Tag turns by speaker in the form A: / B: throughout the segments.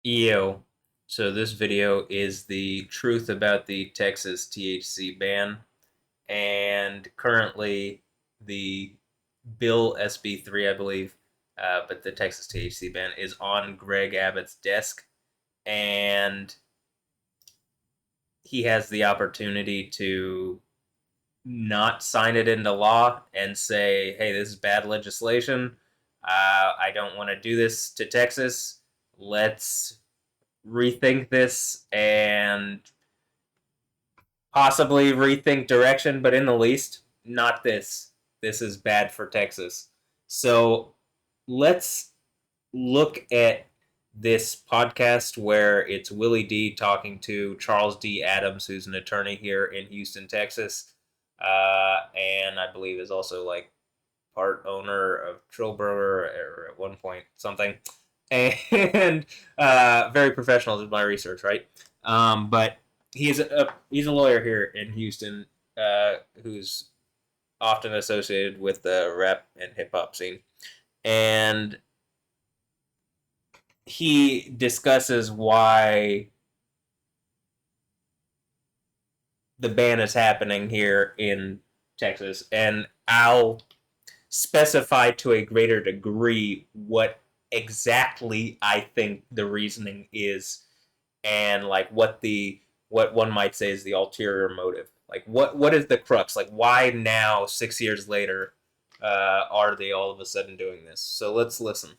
A: EO. So this video is the truth about the Texas THC ban, and currently the bill SB3, I believe, but the Texas THC ban is on Greg Abbott's desk, and he has the opportunity to not sign it into law and say, "Hey, this is bad legislation. I don't want to do this to Texas. Let's rethink this and possibly rethink direction, but in the least, not this. This is bad for Texas." So let's look at this podcast where it's Willie D talking to Charles D. Adams, who's an attorney here in Houston, Texas, and I believe is also like part owner of Trillburger or at one point something, and very professional is my research, right? But he's a lawyer here in Houston, who's often associated with the rap and hip hop scene, and he discusses why the ban is happening here in Texas, and I'll specify to a greater degree what exactly I think the reasoning is, and like what one might say is the ulterior motive. Like what is the crux? Like why now, 6 years later, are they all of a sudden doing this? So let's listen.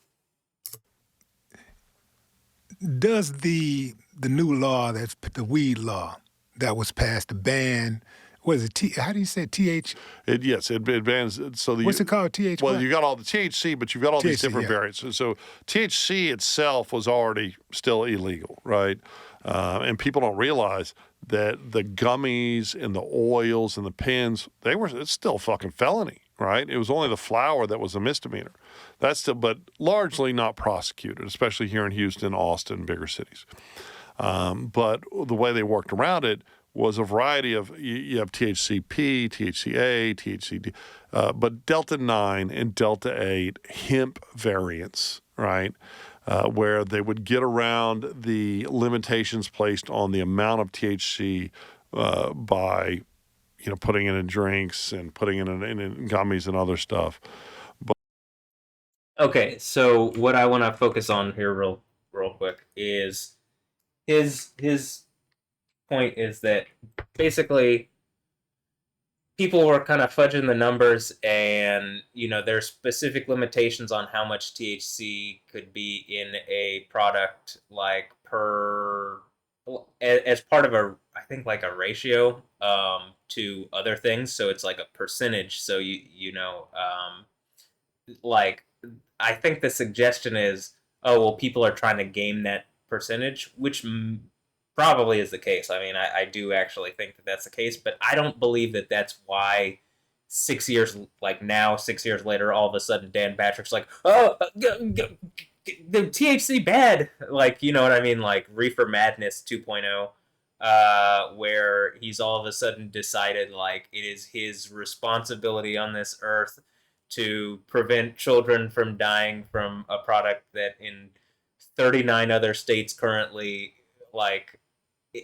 B: Does the new law, that's the weed law that was passed, the ban, what is it? How do you say it? TH?
C: It bans. So
B: What's it called? TH?
C: well,
B: What?
C: you got all the THC, but you've got all these
B: THC,
C: different
B: yeah.
C: variants. So THC itself was already still illegal, right? And people don't realize that the gummies and the oils and the pens, it's still a fucking felony, right? It was only the flower that was a misdemeanor. That's still, but largely not prosecuted, especially here in Houston, Austin, bigger cities. But the way they worked around it was a variety of, you have THCP, THCA, THCD, but Delta 9 and Delta 8 hemp variants, right? Where they would get around the limitations placed on the amount of THC by, putting it in drinks and putting it in gummies and other stuff.
A: Okay, so what I want to focus on here real quick is his point is that basically people were kind of fudging the numbers, and there's specific limitations on how much THC could be in a product, like per as part of a, I think, like a ratio to other things. So it's like a percentage. So like, I think the suggestion is, oh well, people are trying to game that percentage, which probably is the case. I mean, I do actually think that that's the case, but I don't believe that that's why 6 years, like now, 6 years later, all of a sudden Dan Patrick's like, oh, the THC bad, like, you know what I mean, like Reefer Madness 2.0, where he's all of a sudden decided like it is his responsibility on this earth to prevent children from dying from a product that in 39 other states currently, like,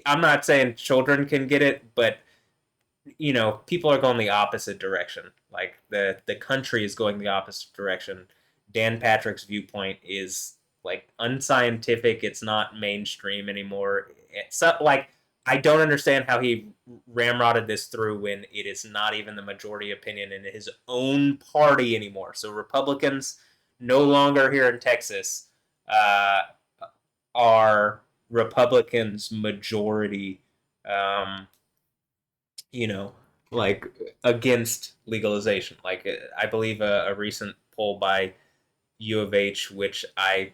A: I'm not saying children can get it, but people are going the opposite direction. Like the country is going the opposite direction. Dan Patrick's viewpoint is like unscientific. It's not mainstream anymore. It's not, like, I don't understand how he ramrodded this through when it is not even the majority opinion in his own party anymore. So Republicans no longer here in Texas uh, are Republicans majority, um, you know, like, against legalization. Like, I believe a recent poll by U of H, which I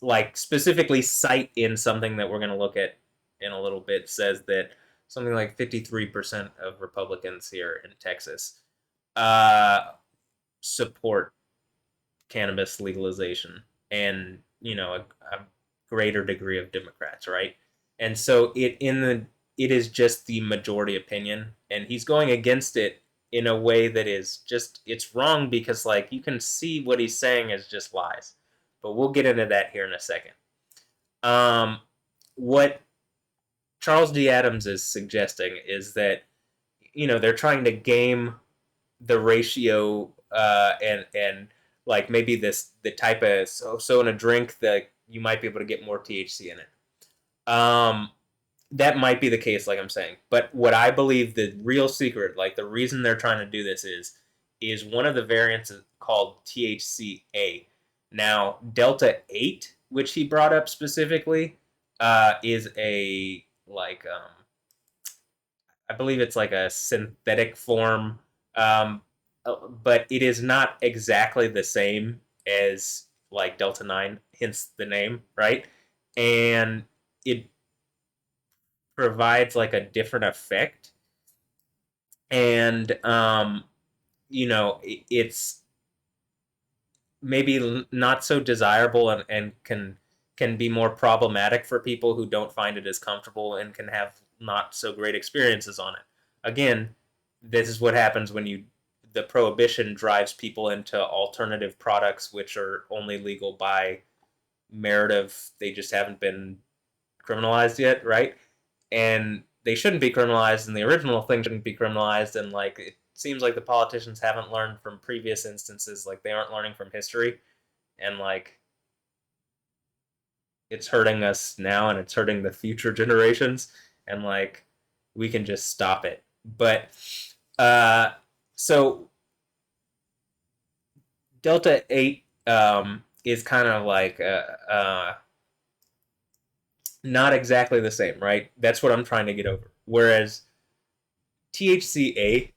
A: like specifically cite in something that we're going to look at in a little bit, says that something like 53% of Republicans here in Texas uh, support cannabis legalization, and a greater degree of Democrats, right? And so it is just the majority opinion, and he's going against it in a way that is just, it's wrong, because like you can see what he's saying is just lies. But we'll get into that here in a second. What Charles D. Adams is suggesting is that they're trying to game the ratio and like maybe the type of so in a drink that you might be able to get more THC in it. That might be the case, like I'm saying. But what I believe the real secret, like the reason they're trying to do this is one of the variants called THCA. Now, Delta 8, which he brought up specifically, is a like I believe it's like a synthetic form, um, but it is not exactly the same as like Delta 9, hence the name, right? And it provides like a different effect. And, it's maybe not so desirable and can be more problematic for people who don't find it as comfortable and can have not so great experiences on it. Again, this is what happens when the prohibition drives people into alternative products which are only legal by merit of they just haven't been criminalized yet, right? And they shouldn't be criminalized, and the original thing shouldn't be criminalized. And like it seems like the politicians haven't learned from previous instances, like they aren't learning from history, and like it's hurting us now, and it's hurting the future generations, and like we can just stop it. But so Delta 8 is kind of like not exactly the same, right? That's what I'm trying to get over. Whereas THCA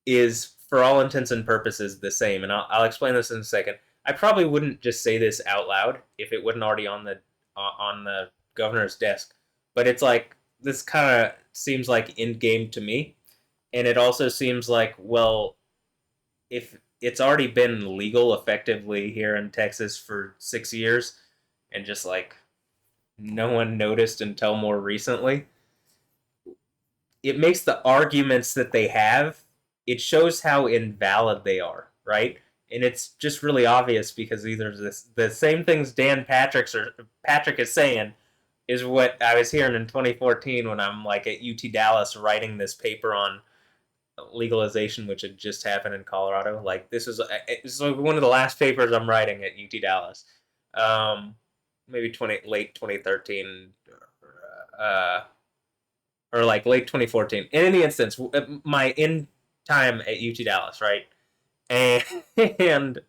A: is, for all intents and purposes, the same, and I'll explain this in a second. I probably wouldn't just say this out loud if it wasn't already on the governor's desk, but it's like this kind of seems like in game to me, and it also seems like, well, if it's already been legal effectively here in Texas for 6 years, and just like no one noticed until more recently, it makes the arguments that they have, it shows how invalid they are, right? And it's just really obvious because either the same things Patrick is saying is what I was hearing in 2014 when I'm like at UT Dallas writing this paper on legalization, which had just happened in Colorado. Like this is one of the last papers I'm writing at UT Dallas. Maybe late 2013, uh, or like late 2014. In any instance, my in time at UT Dallas, right? And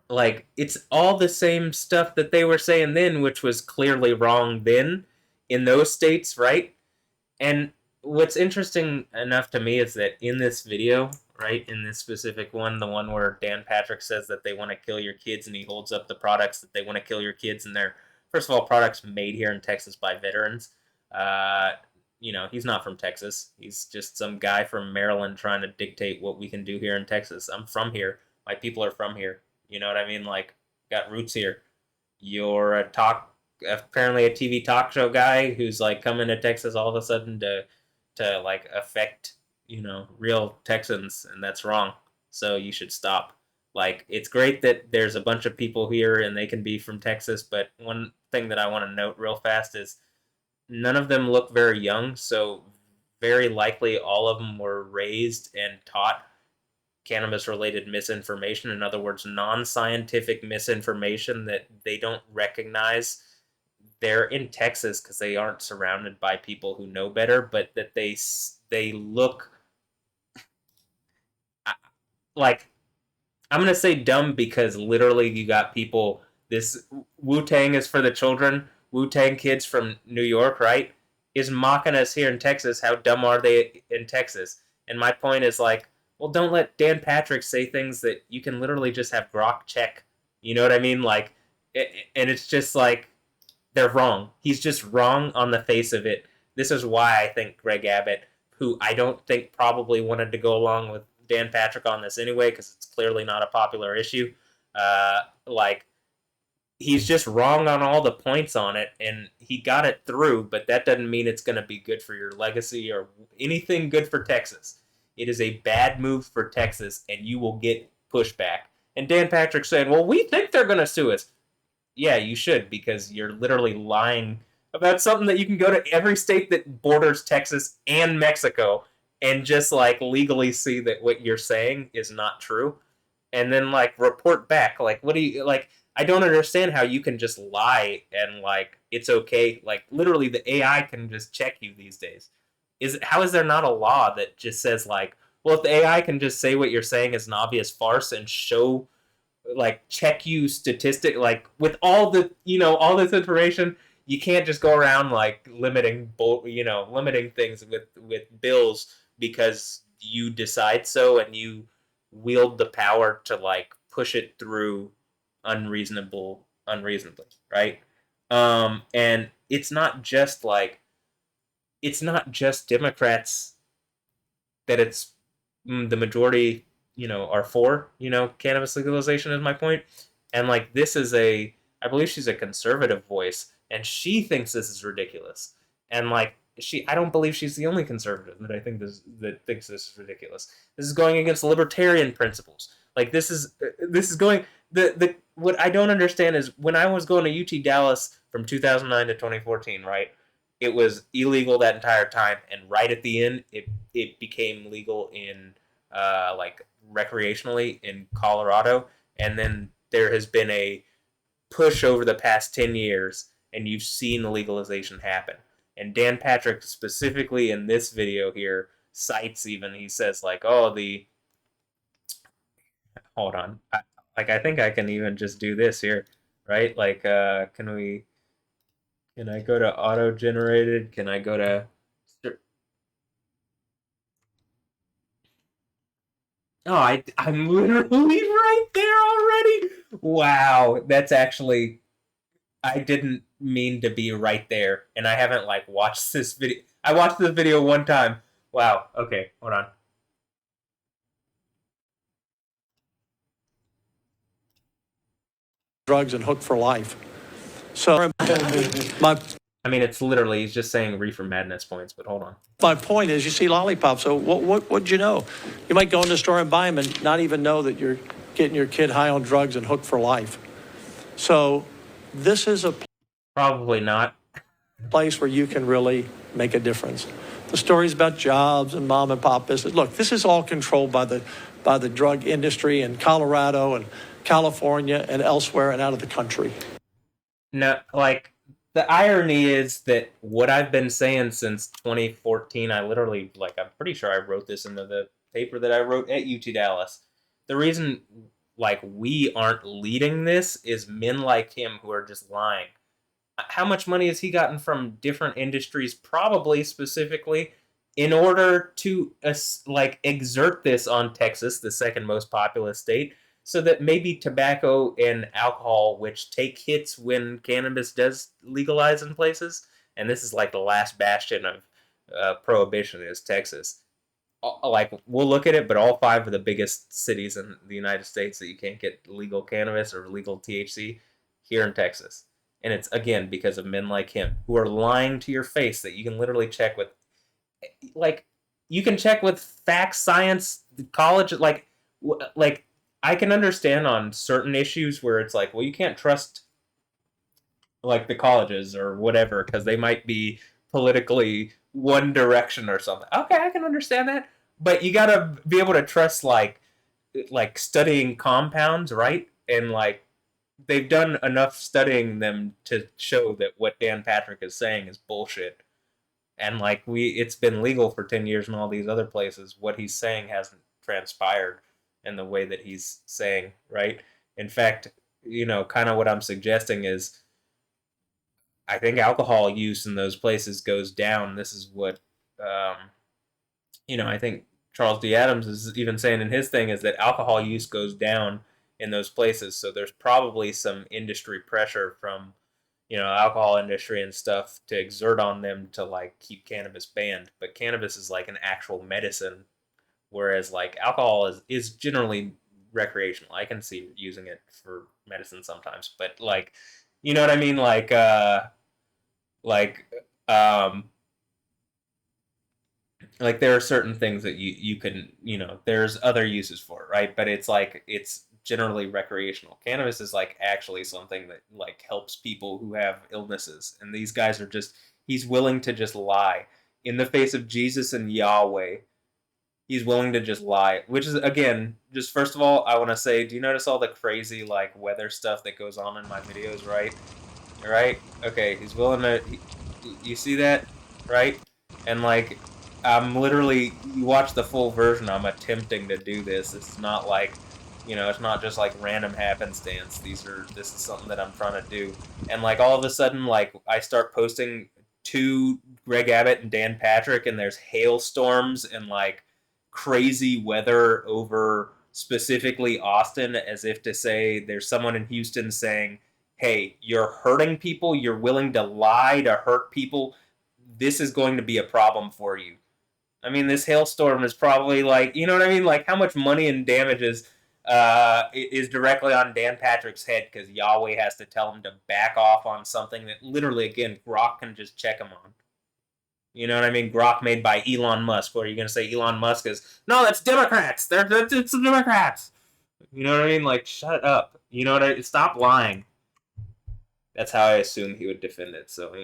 A: like it's all the same stuff that they were saying then, which was clearly wrong then in those states, right? And what's interesting enough to me is that in this video, right, in this specific one, the one where Dan Patrick says that they want to kill your kids, and he holds up the products that they want to kill your kids, and they're, first of all, products made here in Texas by veterans. Uh, he's not from Texas. He's just some guy from Maryland trying to dictate what we can do here in Texas. I'm from here. My people are from here. You know what I mean? Like, got roots here. You're apparently a TV talk show guy who's like coming to Texas all of a sudden to like affect real Texans, and that's wrong. So you should stop. Like it's great that there's a bunch of people here and they can be from Texas, but one thing that I want to note real fast is none of them look very young, so very likely all of them were raised and taught cannabis related misinformation. In other words, non scientific misinformation that they don't recognize. They're in Texas because they aren't surrounded by people who know better, but that they look like, I'm gonna say dumb because literally you got people. This Wu Tang is for the children. Wu Tang kids from New York, right? Is mocking us here in Texas. How dumb are they in Texas? And my point is like, well, don't let Dan Patrick say things that you can literally just have Grok check. You know what I mean? Like, and it's just like they're wrong. He's just wrong on the face of it. This is why I think Greg Abbott, who I don't think probably wanted to go along with Dan Patrick on this anyway, because it's clearly not a popular issue. Like he's just wrong on all the points on it, and he got it through, but that doesn't mean it's going to be good for your legacy or anything good for Texas. It is a bad move for Texas, and you will get pushback. And Dan Patrick saying, well, we think they're going to sue us. yeah, you should, because you're literally lying about something that you can go to every state that borders Texas and Mexico and just like legally see that what you're saying is not true, and then like report back. Like, what do you like? I don't understand how you can just lie and like it's okay. Like literally, the AI can just check you these days. How is there not a law that just says like, well, if the AI can just say what you're saying is an obvious farce and show like check you statistic like with all the all this information, you can't just go around like limiting things with bills because you decide so and you wield the power to like push it through unreasonably, right? And it's not just Democrats that it's the majority, are for, cannabis legalization is my point. And like this is I believe she's a conservative voice and she thinks this is ridiculous. And like I don't believe she's the only conservative that thinks this is ridiculous. This is going against libertarian principles. Like this is going the what I don't understand is when I was going to UT Dallas from 2009 to 2014, right? It was illegal that entire time, and right at the end, it became legal in like recreationally in Colorado, and then there has been a push over the past 10 years, and you've seen the legalization happen. And Dan Patrick specifically in this video here cites even he says like, oh the hold on, I think I can even just do this here, right? Like can I go to auto generated? Can I go to Oh, I'm literally right there already. Wow, that's actually I didn't mean to be right there, and I haven't like watched this video. I watched the video one time. Wow. Okay, hold on.
D: Drugs and hooked for life. So my
A: I mean, it's literally he's just saying reefer madness points, but hold on.
D: my point is, you see lollipops. So what'd you know? You might go in the store and buy them and not even know that you're getting your kid high on drugs and hooked for life. So this is a
A: Probably not.
D: place where you can really make a difference. The stories about jobs and mom and pop business. Look, this is all controlled by the drug industry in Colorado and California and elsewhere and out of the country.
A: No, like the irony is that what I've been saying since 2014, I literally like I'm pretty sure I wrote this into the paper that I wrote at UT Dallas. The reason like we aren't leading this is men like him who are just lying. How much money has he gotten from different industries, probably specifically, in order to like exert this on Texas, the second most populous state, so that maybe tobacco and alcohol, which take hits when cannabis does legalize in places, and this is like the last bastion of prohibition is Texas. Like we'll look at it, but all five of the biggest cities in the United States that you can't get legal cannabis or legal THC here in Texas. And it's again because of men like him who are lying to your face that you can literally check with like you can check with facts, science, college like I can understand on certain issues where it's like, well, you can't trust like the colleges or whatever because they might be politically one direction or something. Okay, I can understand that, but you gotta be able to trust like studying compounds, right? And like they've done enough studying them to show that what Dan Patrick is saying is bullshit. And like it's been legal for 10 years in all these other places. What he's saying hasn't transpired in the way that he's saying, right? In fact, kind of what I'm suggesting is I think alcohol use in those places goes down. This is what um, I think Charles D. Adams is even saying in his thing is that alcohol use goes down in those places. So there's probably some industry pressure from alcohol industry and stuff to exert on them to like keep cannabis banned. But cannabis is like an actual medicine, whereas like alcohol is generally recreational. I can see using it for medicine sometimes, but like you know what I mean, like um like there are certain things that you can there's other uses for it, right? But it's like it's generally recreational. Cannabis is like actually something that like helps people who have illnesses, and these guys are just, he's willing to just lie in the face of Jesus and Yahweh. He's willing to just lie, which is, again, just first of all, I want to say, do you notice all the crazy like weather stuff that goes on in my videos, right? Right? Okay, he's willing to, you see that, right? And like, I'm literally, you watch the full version, I'm attempting to do this. It's not like, it's not just like random happenstance. This is something that I'm trying to do. And like all of a sudden, like I start posting to Greg Abbott and Dan Patrick, and there's hailstorms and like crazy weather over specifically Austin, as if to say there's someone in Houston saying, hey, you're hurting people, you're willing to lie to hurt people, this is going to be a problem for you. I mean, this hailstorm is probably like, you know what I mean? Like, how much money and damages is directly on Dan Patrick's head because Yahweh has to tell him to back off on something that literally, again, Grok can just check him on. You know what I mean? Grok made by Elon Musk. What are you going to say? Elon Musk is, no, that's Democrats. It's the Democrats. You know what I mean? Like, shut up. You know what I mean? Stop lying. That's how I assume he would defend it. So,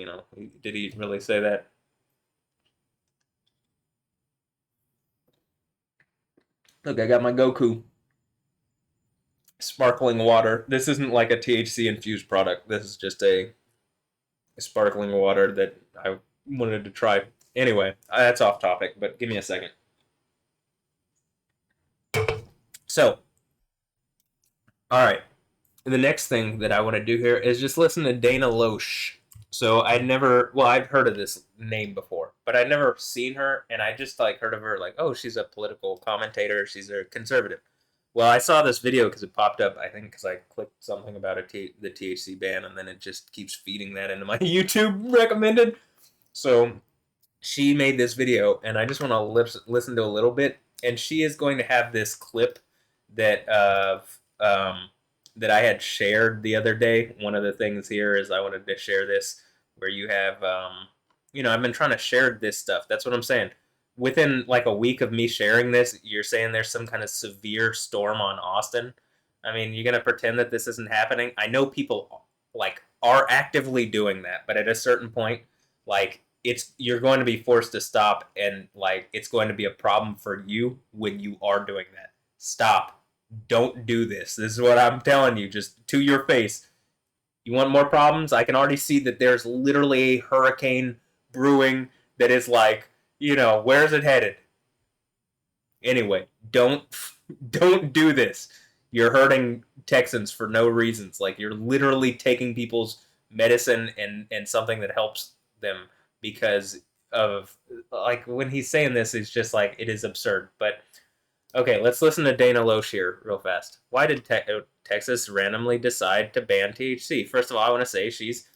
A: did he really say that? Look, I got my Goku. Sparkling water. This isn't like a THC infused product. This is just a sparkling water that I wanted to try. Anyway, that's off topic, but give me a second. So, all right. The next thing that I want to do here is just listen to Dana Loesch. So I'd heard of this name before, but I'd never seen her, and I just like heard of her like, oh, she's a political commentator, she's a conservative. Well, I saw this video because it popped up, I think because I clicked something about the THC ban, and then it just keeps feeding that into my YouTube recommended. So she made this video, and I just want to listen to a little bit, and she is going to have this clip that that I had shared the other day. One of the things here is I wanted to share this where you have, I've been trying to share this stuff. That's what I'm saying. Within like a week of me sharing this, you're saying there's some kind of severe storm on Austin. I mean, you're going to pretend that this isn't happening. I know people like are actively doing that, but at a certain point, like you're going to be forced to stop, and like it's going to be a problem for you when you are doing that. Stop. Don't do this. This is what I'm telling you, just to your face. You want more problems? I can already see that there's literally a hurricane brewing that is like, where's it headed? Anyway, don't do this. You're hurting Texans for no reasons. Like, you're literally taking people's medicine and something that helps them because of, like, when he's saying this, it's just like, it is absurd. But okay, let's listen to Dana Loesch here real fast. Why did Texas randomly decide to ban THC? First of all, I want to say she's,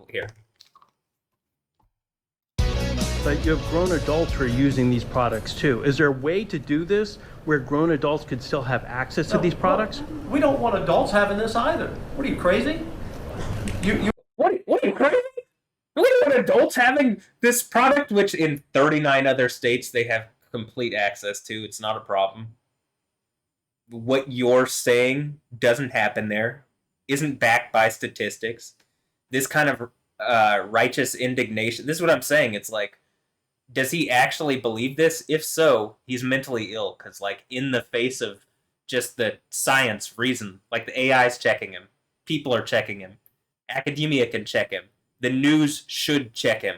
A: here.
E: But you have grown adults who are using these products too. Is there a way to do this where grown adults could still have access to these products?
D: We don't want adults having this either. What are you, crazy?
A: What are you crazy? We don't want adults having this product, which in 39 other states they have complete access to. It's not a problem. What you're saying doesn't happen there, isn't backed by statistics. This kind of righteous indignation. This is what I'm saying. It's like, does he actually believe this? If so, he's mentally ill, because like in the face of just the science reason, like the AI's checking him, people are checking him, academia can check him, the news should check him.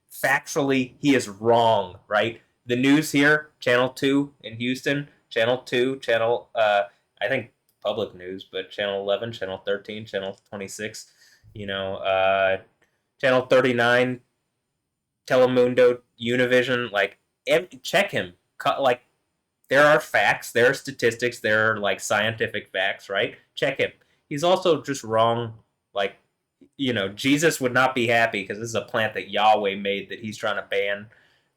A: Factually, he is wrong, right? The news here, Channel 2 in Houston, Channel 2, I think public news, but Channel 11, Channel 13, Channel 26, Channel 39, Telemundo, Univision, like, check him. Like, there are facts, there are statistics, there are, like, scientific facts, right? Check him. He's also just wrong. Like, Jesus would not be happy because this is a plant that Yahweh made that he's trying to ban,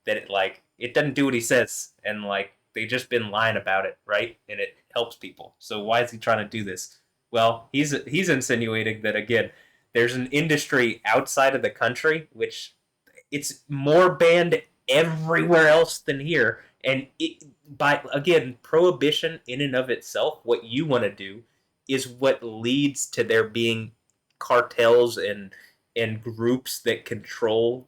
A: that it doesn't do what he says, and like they've just been lying about it, right? And it helps people. So why is he trying to do this? Well, he's insinuating that, again, there's an industry outside of the country which it's more banned everywhere else than here, and by, again, prohibition in and of itself, what you want to do is what leads to there being cartels and groups that control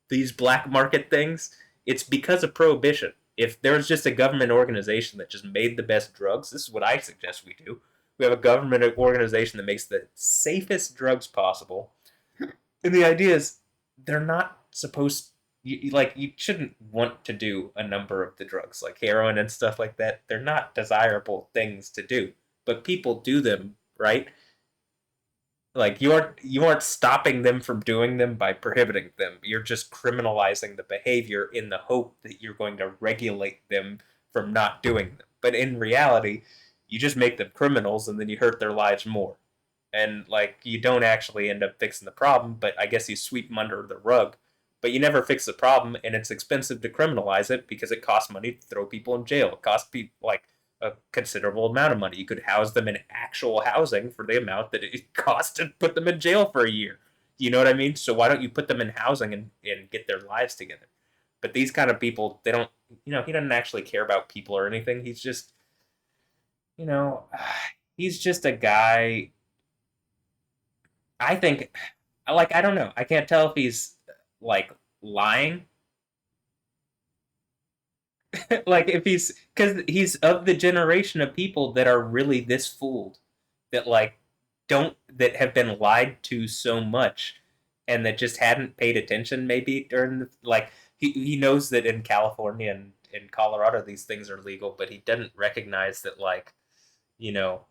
A: these black market things. It's because of prohibition. If there's just a government organization that just made the best drugs, this is what I suggest we do. We have a government organization that makes the safest drugs possible. And the idea is they're not supposed, you shouldn't want to do a number of the drugs like heroin and stuff like that. They're not desirable things to do, but people do them, right? Like you aren't stopping them from doing them by prohibiting them. You're just criminalizing the behavior in the hope that you're going to regulate them from not doing them. But in reality, you just make them criminals and then you hurt their lives more. And like you don't actually end up fixing the problem, but I guess you sweep them under the rug. But you never fix the problem, and it's expensive to criminalize it because it costs money to throw people in jail. It costs people like a considerable amount of money. You could house them in actual housing for the amount that it costs to put them in jail for a year. You know what I mean? So why don't you put them in housing and get their lives together? But these kind of people, they don't, he doesn't actually care about people or anything. He's just, you know, he's just a guy. I think, like, I don't know. I can't tell if he's like lying. Like if because he's of the generation of people that are really this fooled, that like that have been lied to so much, and that just hadn't paid attention maybe during like he knows that in California and in Colorado these things are legal, but he doesn't recognize that, like, you know,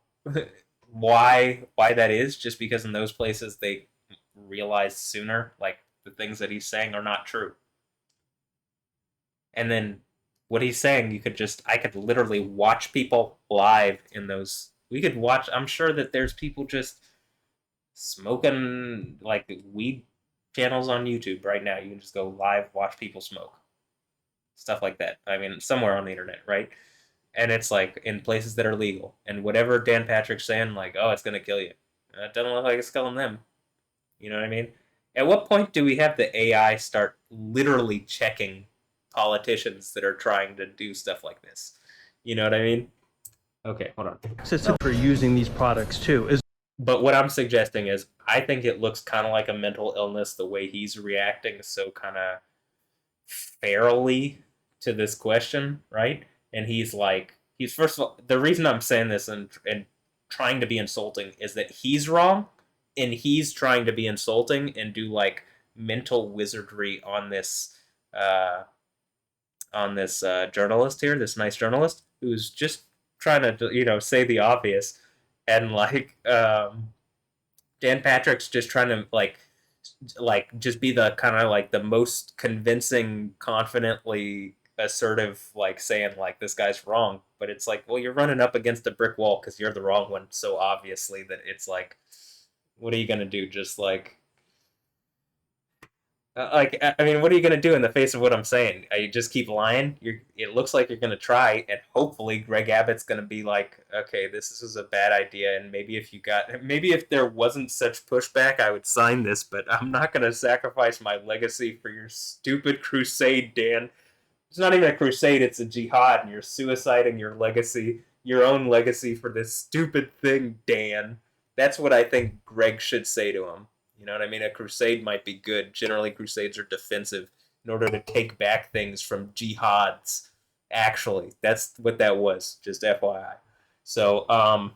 A: why that is, just because in those places they realize sooner like the things that he's saying are not true. And then what he's saying, I could literally watch people live in those. We could watch, I'm sure that there's people just smoking like weed channels on YouTube right now. You can just go live, watch people smoke. Stuff like that. I mean, somewhere on the internet, right? And it's like in places that are legal. And whatever Dan Patrick's saying, like, oh, it's going to kill you. It doesn't look like it's killing them. You know what I mean? At what point do we have the AI start literally checking politicians that are trying to do stuff like this? You know what I mean? Okay, hold on.
E: System for using these products too.
A: But what I'm suggesting is, I think it looks kind of like a mental illness the way he's reacting so kind of fairly to this question, right? And he's first of all, the reason I'm saying this and trying to be insulting is that he's wrong, and he's trying to be insulting and do like mental wizardry on this journalist here, this nice journalist who's just trying to say the obvious, and like Dan Patrick's just trying to like just be the kind of like the most convincing, confidently assertive, like saying like this guy's wrong. But it's like, well, you're running up against a brick wall because you're the wrong one so obviously that it's like, what are you gonna do? Just I mean, what are you gonna do in the face of what I'm saying? You just keep lying. It looks like you're gonna try, and hopefully Greg Abbott's gonna be like, okay, this is a bad idea, and maybe if there wasn't such pushback, I would sign this, but I'm not gonna sacrifice my legacy for your stupid crusade, Dan. It's not even a crusade; it's a jihad, and you're suiciding your legacy, your own legacy, for this stupid thing, Dan. That's what I think Greg should say to him. You know what I mean? A crusade might be good. Generally, crusades are defensive in order to take back things from jihads. Actually, that's what that was. Just FYI. So, I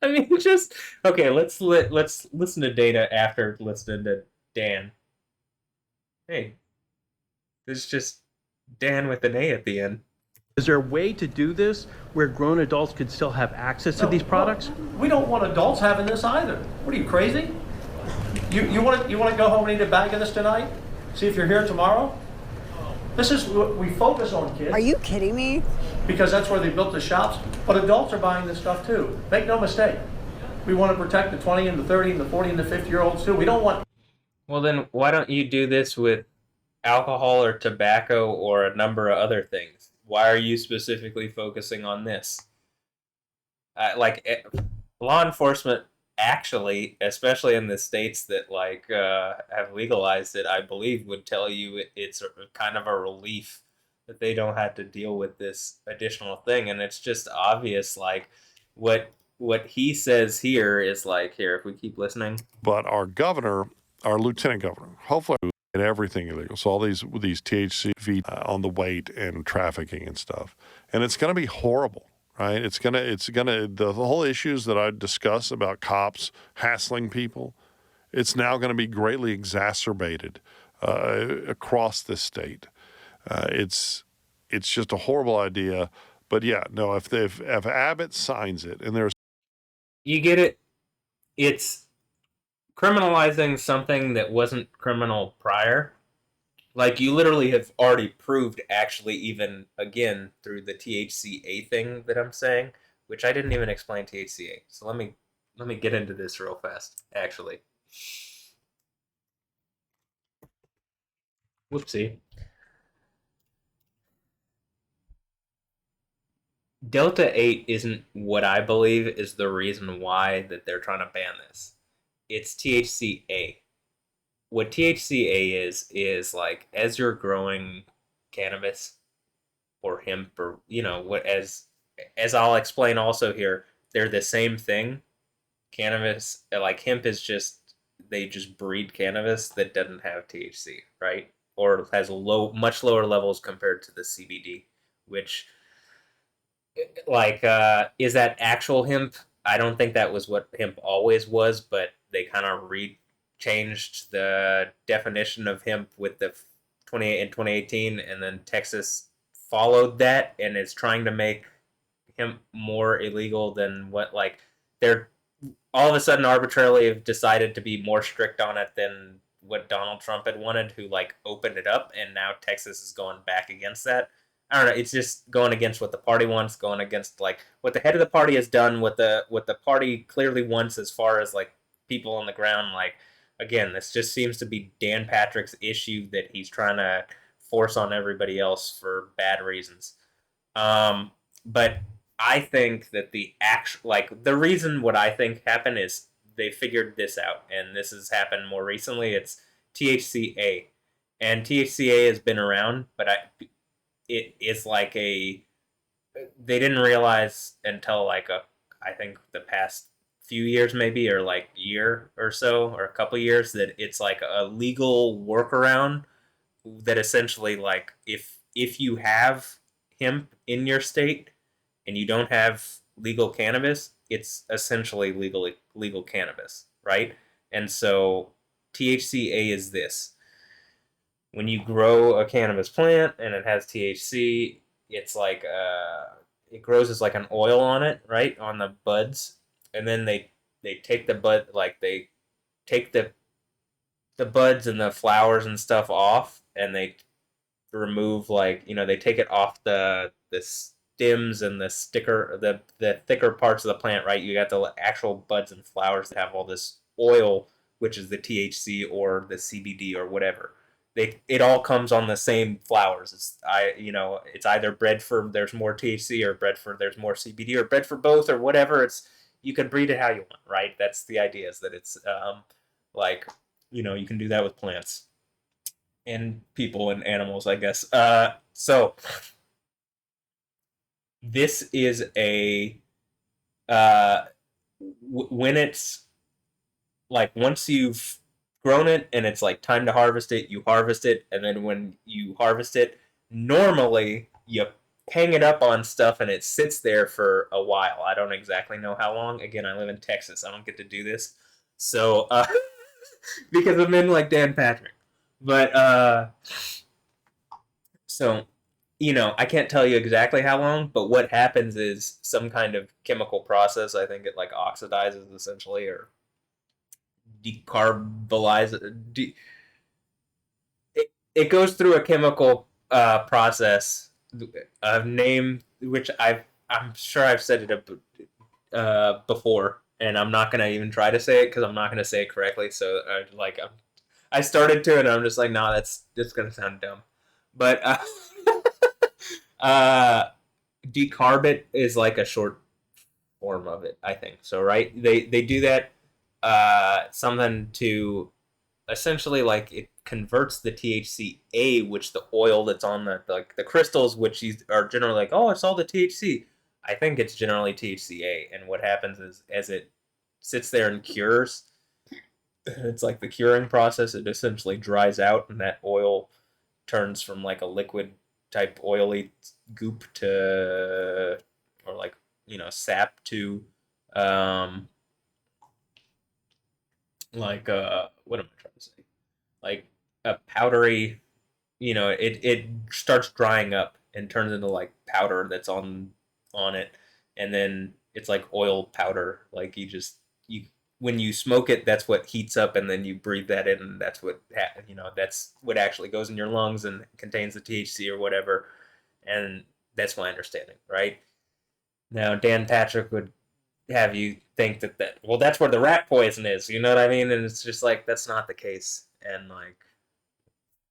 A: mean, just okay. Let's listen to Data after listening to Dan. Hey, this is just Dan with an A at the end.
E: Is there a way to do this where grown adults could still have access to these products?
D: We don't want adults having this either. What are you, crazy? You want to go home and eat a bag of this tonight? See if you're here tomorrow? This is what we focus on, kids.
F: Are you kidding me?
D: Because that's where they built the shops. But adults are buying this stuff too. Make no mistake. We want to protect the 20 and the 30 and the 40 and the 50-year-olds too. We don't want...
A: Well, then why don't you do this with alcohol or tobacco or a number of other things? Why are you specifically focusing on this? Law enforcement actually, especially in the states that like have legalized it, I believe would tell you it's kind of a relief that they don't have to deal with this additional thing. And it's just obvious, like what he says here is like, here, if we keep listening.
C: But our governor, our lieutenant governor, hopefully and everything illegal. So all these THC on the weight and trafficking and stuff, and it's going to be horrible, right? It's gonna the whole issues that I discuss about cops hassling people. It's now going to be greatly exacerbated across this state. It's just a horrible idea. But yeah, no. If Abbott signs it, and there's
A: You get it? It's criminalizing something that wasn't criminal prior. Like, you literally have already proved, actually, even again through the THCA thing that I'm saying, which I didn't even explain THCA. So let me get into this real fast. Actually, whoopsie. Delta 8 isn't what I believe is the reason why that they're trying to ban this. It's THCA. What THCA is like, as you're growing cannabis or hemp, or what, as I'll explain also here, they're the same thing. Cannabis, like hemp, is just, they just breed cannabis that doesn't have THC, right? Or has much lower levels compared to the CBD, which, like, is that actual hemp? I don't think that was what hemp always was, but they kind of changed the definition of hemp with the 28 in 2018, and then Texas followed that and is trying to make hemp more illegal than what, like, they're all of a sudden arbitrarily have decided to be more strict on it than what Donald Trump had wanted, who like opened it up, and now Texas is going back against that. I don't know. It's just going against what the party wants, going against like what the head of the party has done, what the party clearly wants as far as like people on the ground. Like, again, this just seems to be Dan Patrick's issue that he's trying to force on everybody else for bad reasons. But I think that the reason what I think happened is they figured this out, and this has happened more recently. It's THCA, and THCA has been around, but it is like they didn't realize until like I think the past few years, maybe, or like year or so, or a couple years, that it's like a legal workaround that essentially, like, if you have hemp in your state and you don't have legal cannabis, it's essentially legal cannabis, right? And so THCA is this. When you grow a cannabis plant and it has THC, it's like it grows as like an oil on it, right? On the buds. And then they take the bud, like they take the buds and the flowers and stuff off, and they remove, like, they take it off the stems and the thicker parts of the plant, right? You got the actual buds and flowers that have all this oil, which is the THC or the CBD or whatever. It all comes on the same flowers. It's either bred for there's more THC, or bred for there's more CBD, or bred for both, or whatever. You can breed it how you want, right? That's the idea, is that it's like, you can do that with plants and people and animals, I guess. So this is when it's like, once you've grown it and it's like time to harvest it, you harvest it, and then when you harvest it, normally you hang it up on stuff and it sits there for a while. I don't exactly know how long. Again, I live in Texas. I don't get to do this, so because I'm in like Dan Patrick. But so I can't tell you exactly how long, but what happens is some kind of chemical process. I think it like oxidizes, essentially, or decarbonizes. It goes through a chemical process of name, which I'm sure I've said it before, and I'm not gonna even try to say it because I'm not gonna say it correctly. So I started to, and I'm just like, nah, that's gonna sound dumb. But decarbit is like a short form of it, I think. So, right, they do that. something to essentially like it converts the THCA, which the oil that's on the crystals, which are generally like, oh, it's all the THC. I think it's generally THCA, and what happens is as it sits there and cures, it's like the curing process. It essentially dries out, and that oil turns from like a liquid type oily goop to, or like sap to, um, like what am I trying to say? Like a powdery, it starts drying up and turns into like powder that's on it, and then it's like oil powder. Like you when you smoke it, that's what heats up, and then you breathe that in, and that's that's what actually goes in your lungs and contains the THC or whatever. And that's my understanding, right? Now, Dan Patrick would have you think that well, that's where the rat poison is. You know what I mean? And it's just like that's not the case, and like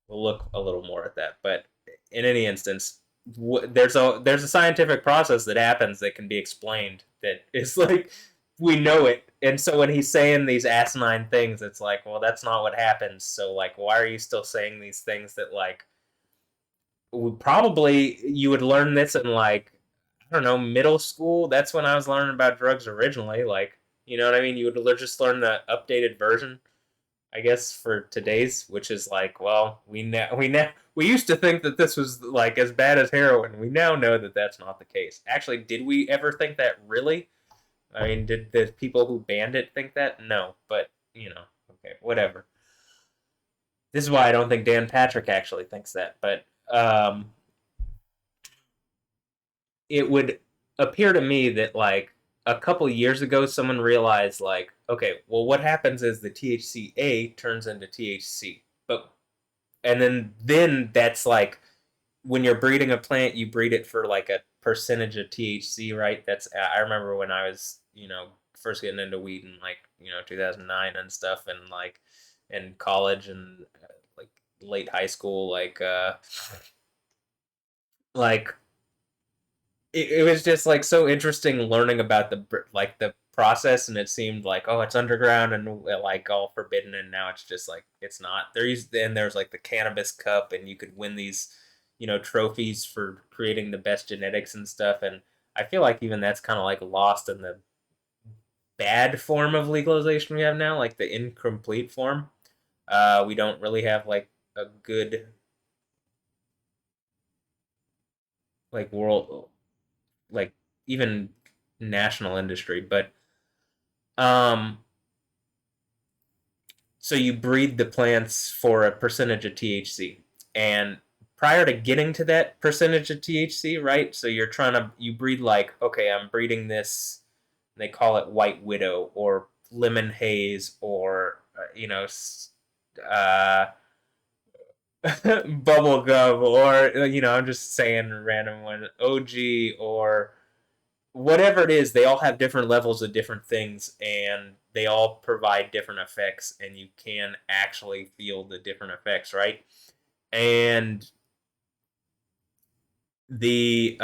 A: we'll look a little more at that. But in any instance, there's a scientific process that happens that can be explained that is like we know it. And so when he's saying these asinine things, it's like, well, that's not what happens. So like, why are you still saying these things that like probably you would learn this in like I don't know middle school. That's when I was learning about drugs originally. Like you know what I mean? You would just learn the updated version, I guess, for today's, which is like, well, we used to think that this was like as bad as heroin. We now know that that's not the case. Actually, did we ever think that really? I mean, did the people who banned it think that? No, but okay, whatever. This is why I don't think Dan Patrick actually thinks that, but it would appear to me that like a couple years ago someone realized like okay well what happens is the THCA turns into THC but and then that's like when you're breeding a plant you breed it for like a percentage of THC, right? That's I remember when I was first getting into weed in like 2009 and stuff and like in college and like late high school like it was just like so interesting learning about the process, and it seemed like oh it's underground and like all forbidden, and now it's just like it's not. There's like the cannabis cup, and you could win these trophies for creating the best genetics and stuff, and I feel like even that's kind of like lost in the bad form of legalization we have now, like the incomplete form. We don't really have like a good like world like even national industry, but um so you breed the plants for a percentage of THC, and prior to getting to that percentage of THC, right? So you breed like okay, I'm breeding this. They call it White Widow or Lemon Haze or uh, Bubble Gum or I'm just saying a random one, OG or whatever it is. They all have different levels of different things, and they all provide different effects, and you can actually feel the different effects, right? And the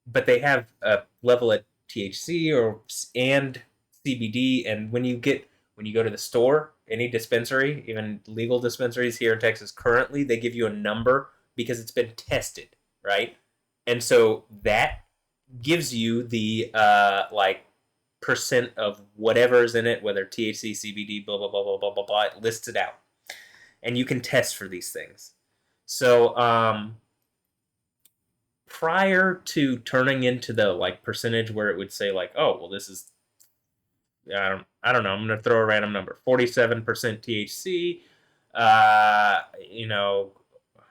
A: but they have a level of THC and CBD, and when you go to the store, any dispensary, even legal dispensaries here in Texas currently, they give you a number because it's been tested, right? And so that gives you the like percent of whatever's in it, whether THC, CBD, blah blah blah blah blah blah blah. It lists it out, and you can test for these things. So prior to turning into the like percentage where it would say like, oh well, this is I don't know. I'm gonna throw a random number. 47% THC. I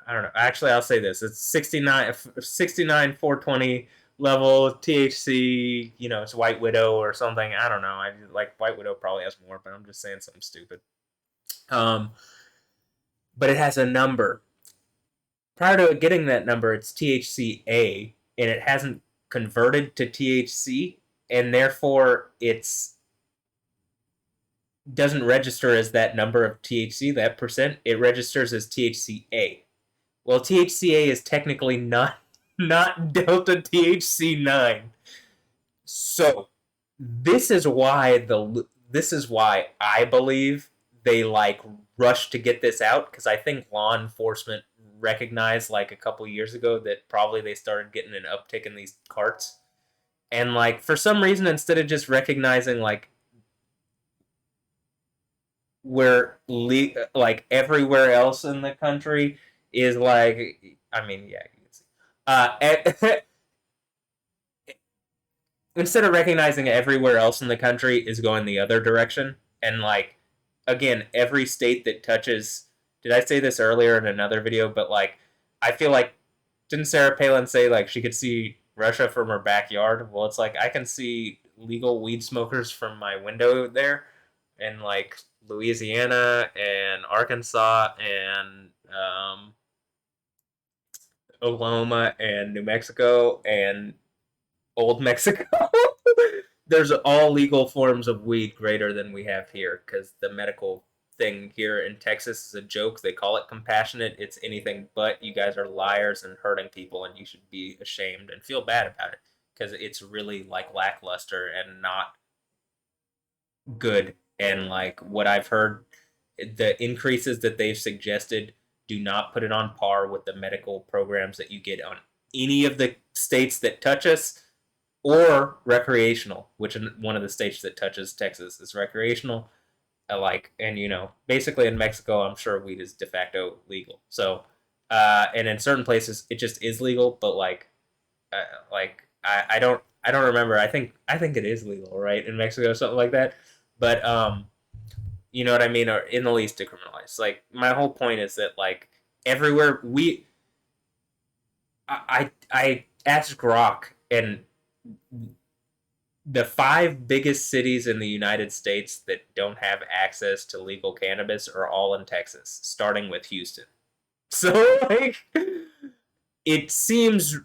A: don't know. Actually, I'll say this. It's 69 420 level THC. It's White Widow or something. I don't know. I like White Widow probably has more, but I'm just saying something stupid. But it has a number. Prior to getting that number, it's THCA, and it hasn't converted to THC, and therefore it's doesn't register as that number of THC, that percent. It registers as THCA. Well, THCA is technically not delta THC9. So this is why this is why I believe they like rushed to get this out, because I think law enforcement recognized like a couple years ago that probably they started getting an uptick in these carts. And like for some reason, instead of just recognizing like where like everywhere else in the country is like, I mean, yeah, you can see. Instead of recognizing everywhere else in the country is going the other direction, and like again, every state that touches. Did I say this earlier in another video? But like, I feel like, didn't Sarah Palin say like she could see Russia from her backyard? Well, it's like I can see legal weed smokers from my window there, in like Louisiana and Arkansas and Oklahoma and New Mexico and Old Mexico. There's all legal forms of weed greater than we have here, because the medical thing here in Texas is a joke. They call it compassionate. It's anything but. You guys are liars and hurting people, and you should be ashamed and feel bad about it, because it's really like lackluster and not good. And like what I've heard, the increases that they've suggested do not put it on par with the medical programs that you get on any of the states that touch us, or recreational, which one of the states that touches Texas is recreational. Like, and you know, basically in Mexico, I'm sure weed is de facto legal. So, and in certain places, it just is legal. But I don't remember. I think it is legal, right, in Mexico, something like that. But you know what I mean, or in the least decriminalized. Like my whole point is that like everywhere I asked Grok, and the 5 biggest cities in the United States that don't have access to legal cannabis are all in Texas, starting with Houston. So like it seems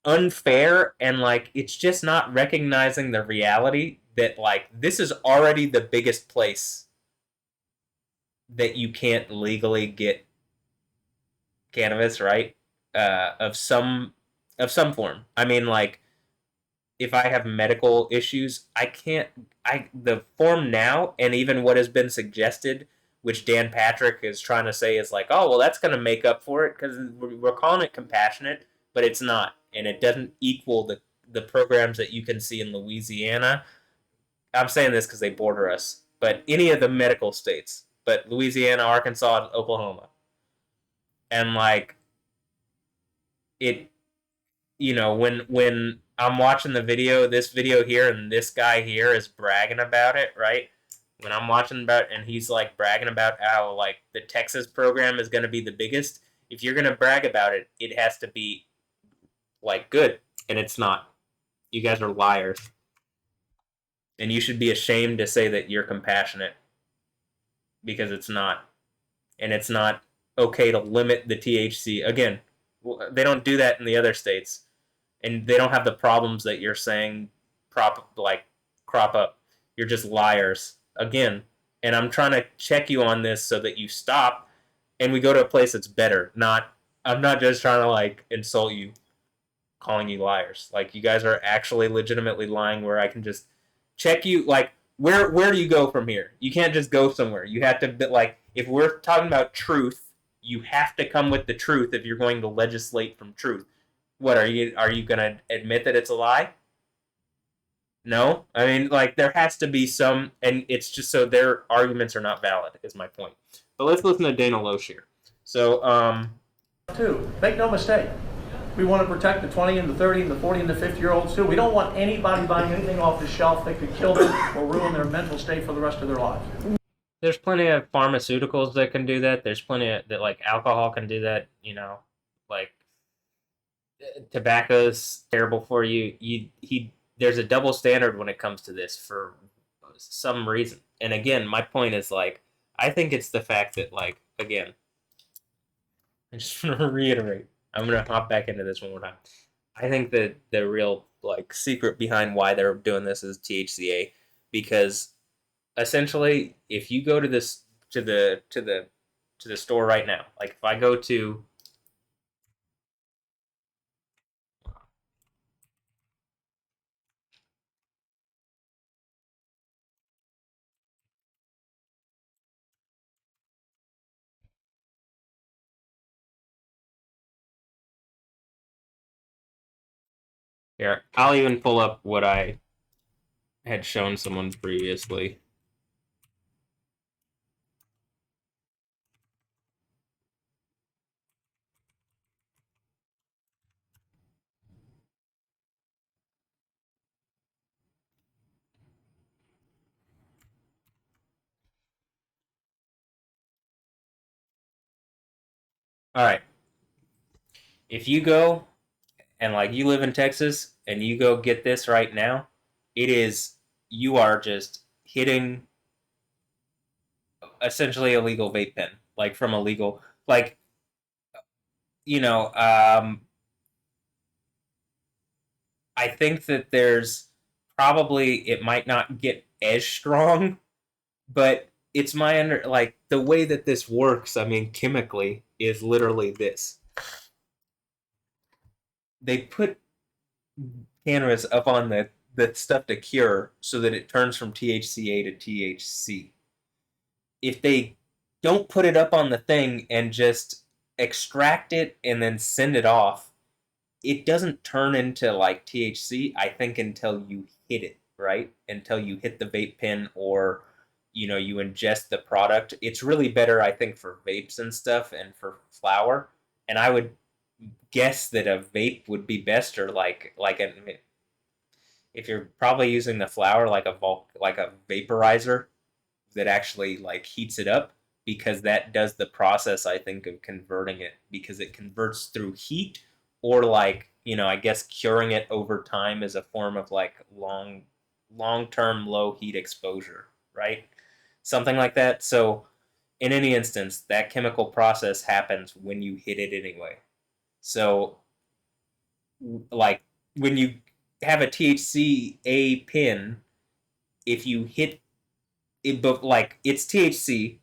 A: unfair, and like it's just not recognizing the reality that like this is already the biggest place that you can't legally get cannabis, right? Of some form. I mean, like if I have medical issues, I can't. The form now, and even what has been suggested, which Dan Patrick is trying to say is like, oh well, that's going to make up for it because we're calling it compassionate, but it's not, and it doesn't equal the programs that you can see in Louisiana. I'm saying this because they border us, but any of the medical states, but Louisiana, Arkansas, Oklahoma, and like it, you know, when I'm watching the video, this video here, and this guy here is bragging about it, right? When I'm watching about, and he's like bragging about how like the Texas program is going to be the biggest. If you're going to brag about it, it has to be like good, and it's not. You guys are liars, and you should be ashamed to say that you're compassionate, because it's not, and it's not okay to limit the THC. Again, they don't do that in the other states, and they don't have the problems that you're saying crop up. You're just liars again, and I'm trying to check you on this so that you stop, and we go to a place that's better. Not, I'm not just trying to like insult you, calling you liars. Like you guys are actually legitimately lying. Where I can just check you. Like where do you go from here? You can't just go somewhere. You have to, like, if we're talking about truth, you have to come with the truth if you're going to legislate from truth. What are you going to admit that it's a lie? No, I mean, like there has to be some, and it's just so their arguments are not valid. Is my point. But let's listen to Dana Loesch here. So,
D: Too. Make no mistake. We want to protect the 20 and the 30 and the 40 and the 50-year-olds too. We don't want anybody buying anything off the shelf that could kill them or ruin their mental state for the rest of their lives.
A: there's plenty of pharmaceuticals that can do that. There's plenty of that, like alcohol can do that. You know, like tobacco's terrible for you. There's a double standard when it comes to this for some reason. And again, my point is like I think it's the fact that like again, I just want to reiterate. I'm gonna hop back into this one more time. I think that the real like secret behind why they're doing this is THCA, because essentially, if you go to this to the store right now, like if I go to Here, I'll even pull up what I had shown someone previously. All right. If you go and like you live in Texas and you go get this right now, it is you are just hitting essentially a legal vape pen, like from a legal like you know, I think that there's probably it might not get as strong, but it's my under like the way that this works, I mean chemically is literally this. They put cannabis up on the stuff to cure so that it turns from THCA to THC. If they don't put it up on the thing and just extract it and then send it off, it doesn't turn into like THC, I think, until you hit it, right? Until you hit the vape pen or you ingest the product. It's really better, I think, for vapes and stuff and for flower. And I would guess that a vape would be best, or like a if you're probably using the flower like a vaporizer that actually like heats it up, because that does the process, I think, of converting it, because it converts through heat, or like I guess curing it over time is a form of like long-term low heat exposure, right? Something like that. So in any instance, that chemical process happens when you hit it anyway. So like when you have a THC pin, if you hit it, but like it's THC,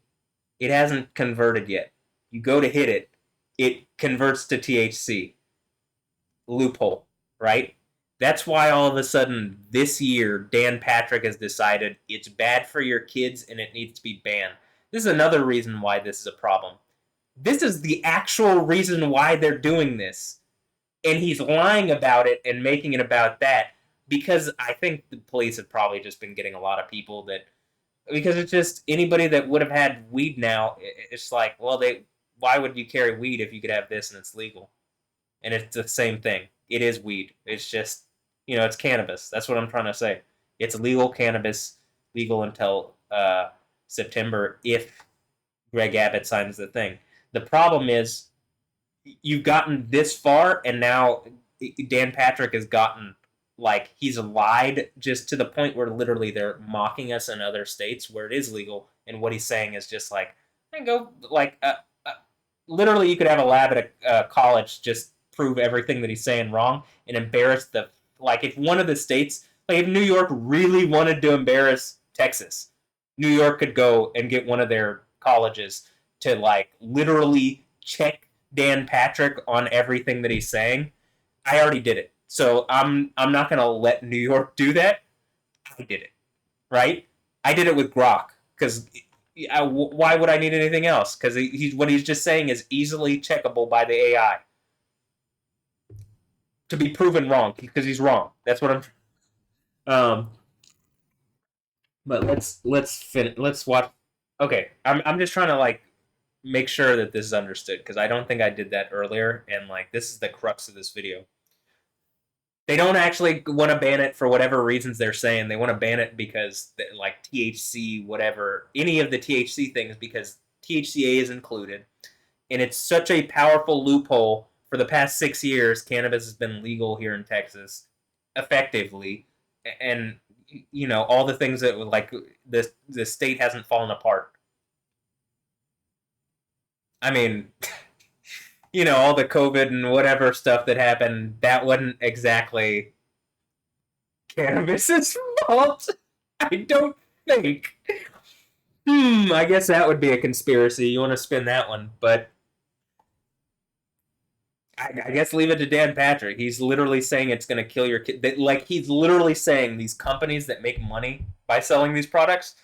A: it hasn't converted yet. You go to hit it, it converts to THC. Loophole, right? That's why all of a sudden this year Dan Patrick has decided it's bad for your kids and it needs to be banned. This is another reason why this is a problem. This is the actual reason why they're doing this. And he's lying about it and making it about that, because I think the police have probably just been getting a lot of people that, because it's just anybody that would have had weed now, it's like, well, why would you carry weed if you could have this and it's legal? And it's the same thing. It is weed. It's just, it's cannabis. That's what I'm trying to say. It's legal cannabis, legal until September if Greg Abbott signs the thing. The problem is you've gotten this far, and now Dan Patrick has gotten like he's lied just to the point where literally they're mocking us in other states where it is legal, and what he's saying is just like, go like literally you could have a lab at a college just prove everything that he's saying wrong and embarrass the like if one of the states, like if New York really wanted to embarrass Texas, New York could go and get one of their colleges to like literally check Dan Patrick on everything that he's saying. I already did it. So I'm not gonna let New York do that. I did it, right? I did it with Grok because why would I need anything else? Because what he's just saying is easily checkable by the AI to be proven wrong because he's wrong. That's what I'm. Um, but let's watch. Okay, I'm just trying to like make sure that this is understood because I don't think I did that earlier, and like this is the crux of this video. They don't actually want to ban it for whatever reasons they're saying. They want to ban it because like THC, whatever, any of the THC things, because THCA is included, and it's such a powerful loophole. For the past 6 years, cannabis has been legal here in Texas, effectively, and all the things that like the state hasn't fallen apart. I mean, all the COVID and whatever stuff that happened, that wasn't exactly cannabis's fault. I don't think. I guess that would be a conspiracy. You want to spin that one, but I guess leave it to Dan Patrick. He's literally saying it's going to kill your kid. Like he's literally saying these companies that make money by selling these products,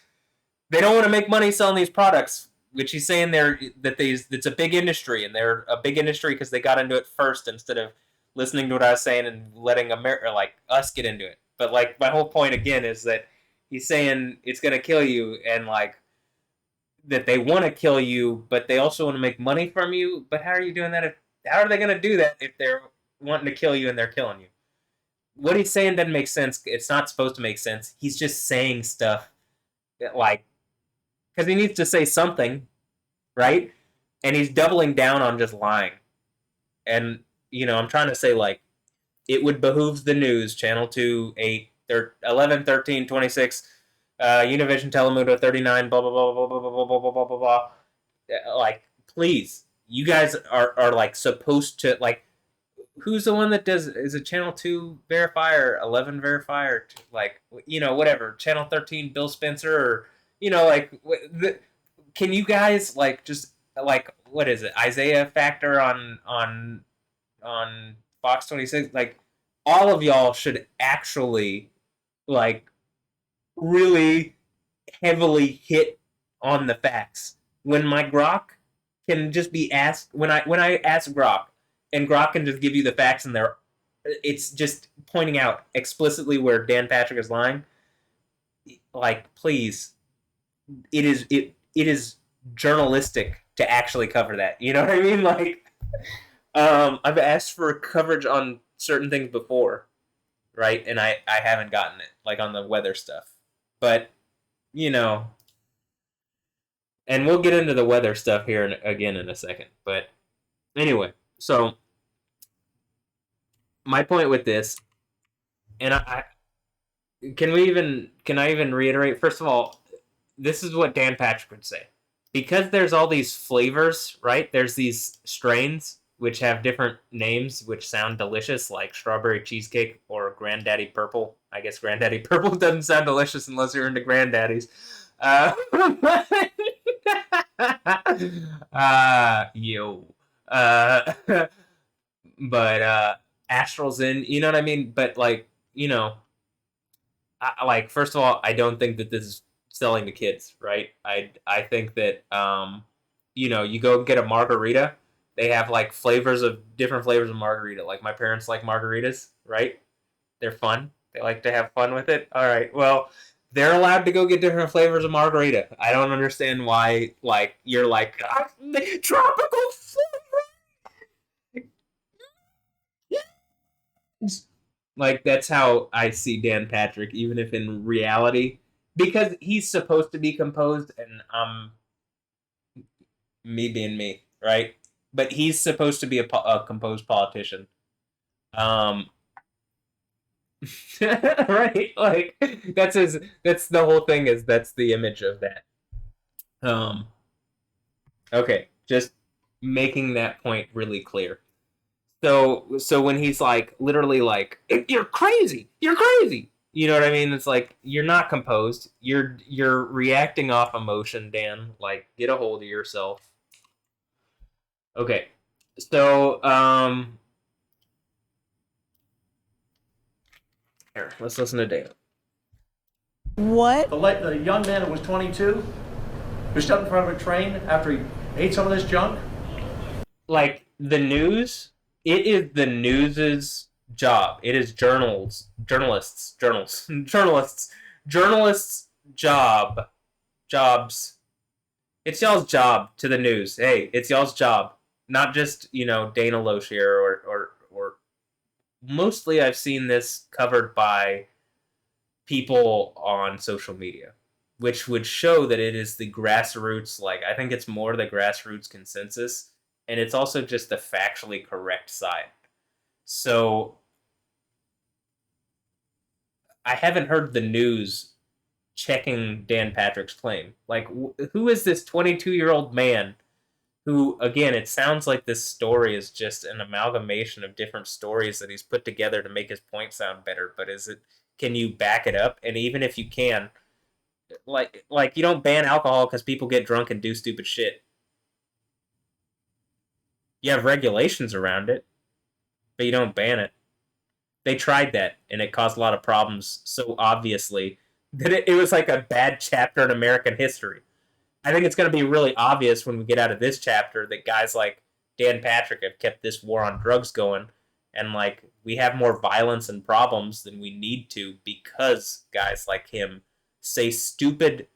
A: they don't want to make money selling these products. Which he's saying it's a big industry, and they're a big industry because they got into it first instead of listening to what I was saying and letting us get into it. But like my whole point again is that he's saying it's gonna kill you, and like that they want to kill you, but they also want to make money from you. But how are you doing that? How are they gonna do that if they're wanting to kill you and they're killing you? What he's saying doesn't make sense. It's not supposed to make sense. He's just saying stuff that, like, because he needs to say something, right? And he's doubling down on just lying. And, I'm trying to say, like, it would behoove the news, Channel 2, 8, 11, 13, 26, Univision, Telemundo, 39, blah, blah, blah, blah, blah, blah, blah, blah, blah, blah, blah. Like, please, you guys are like, supposed to, like, who's the one that does, is it Channel 2 Verify or 11 Verify or, like, whatever, Channel 13 Bill Spencer or, like, can you guys, like, just, like, what is it, Isaiah Factor on Fox 26? Like, all of y'all should actually, like, really heavily hit on the facts. When my Grok can just be asked, when I ask Grok, and Grok can just give you the facts, and it's just pointing out explicitly where Dan Patrick is lying. Like, please, it is journalistic to actually cover that. You know what I mean? Like, I've asked for coverage on certain things before, right? And I haven't gotten it, like on the weather stuff. But, and we'll get into the weather stuff here again in a second. But anyway, so my point with this, and can I even reiterate? First of all, this is what Dan Patrick would say. Because there's all these flavors, right? There's these strains which have different names which sound delicious, like strawberry cheesecake or Granddaddy Purple. I guess Granddaddy Purple doesn't sound delicious unless you're into Granddaddies. But Astral's in, you know what I mean? But like, like, first of all, I don't think that this is selling to kids, right? I think that you go get a margarita, they have like different flavors of margarita. Like, my parents like margaritas, right? They're fun. They like to have fun with it. All right. Well, they're allowed to go get different flavors of margarita. I don't understand why, like, you're like, tropical flavor. Like, that's how I see Dan Patrick, even if in reality, because he's supposed to be composed, and me being me, right? But he's supposed to be a composed politician. Right? Like, that's the whole thing, that's the image of that. Okay, just making that point really clear. So when he's like, literally like, you're crazy, you know what I mean? It's like, you're not composed. You're reacting off emotion, Dan. Like, get a hold of yourself. Okay, so here, let's listen to Dan.
F: What?
D: The young man who was 22, who stood in front of a train after he ate some of this junk.
A: Like, the news, it is the news's job. It is journalists' jobs. It's y'all's job to the news. Hey, it's y'all's job. Not just, Dana Loesch here or mostly I've seen this covered by people on social media, which would show that it is the grassroots, like, I think it's more the grassroots consensus, and it's also just the factually correct side. So I haven't heard the news checking Dan Patrick's claim. Like, who is this 22-year-old man who, again, it sounds like this story is just an amalgamation of different stories that he's put together to make his point sound better, but can you back it up? And even if you can, like you don't ban alcohol because people get drunk and do stupid shit. You have regulations around it, but you don't ban it. They tried that, and it caused a lot of problems so obviously that it was like a bad chapter in American history. I think it's going to be really obvious when we get out of this chapter that guys like Dan Patrick have kept this war on drugs going, And like we have more violence and problems than we need to because guys like him say stupid,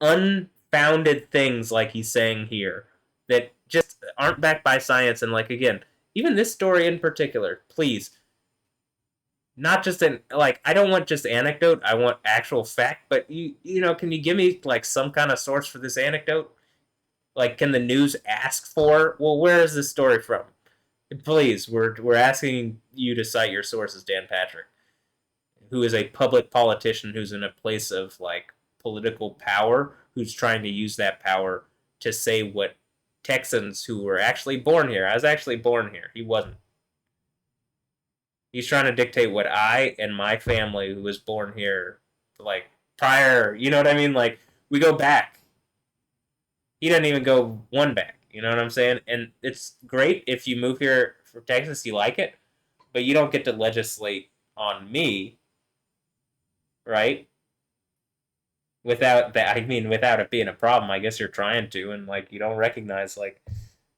A: unfounded things like he's saying here that just aren't backed by science. And like again, even this story in particular, please, not just an like I don't want just anecdote, I want actual fact. But you know, can you give me like some kind of source for this anecdote? Like, can the news ask for? Well, where is this story from? Please, we're asking you to cite your sources, Dan Patrick, who is a public politician who's in a place of like political power, who's trying to use that power to say what Texans who were actually born here. I was actually born here. He wasn't. He's trying to dictate what I and my family, who was born here, like prior. You know what I mean? Like we go back. He doesn't even go one back. You know what I'm saying? And it's great if you move here from Texas, you like it, but you don't get to legislate on me, right? Without that, I mean, without it being a problem. I guess you're trying to, and like you don't recognize, like,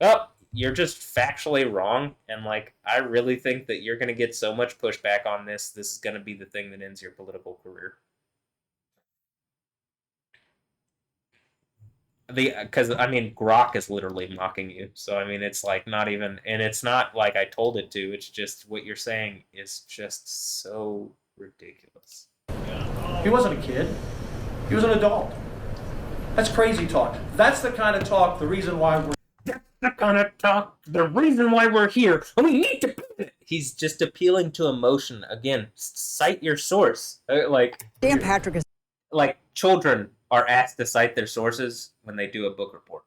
A: oh, you're just factually wrong, and like I really think that you're gonna get so much pushback on this. This is gonna be the thing that ends your political career. Because I mean, Grok is literally mocking you. So I mean, it's like not even, and it's not like I told it to. It's just what you're saying is just so ridiculous.
D: He wasn't a kid. He was an adult. That's crazy talk. That's the kind of talk, the reason why we're...
A: That's the kind of talk, the reason why we're here, and we need to... He's just appealing to emotion. Again, cite your source. Like...
F: Dan Patrick is...
A: Like, children are asked to cite their sources when they do a book report.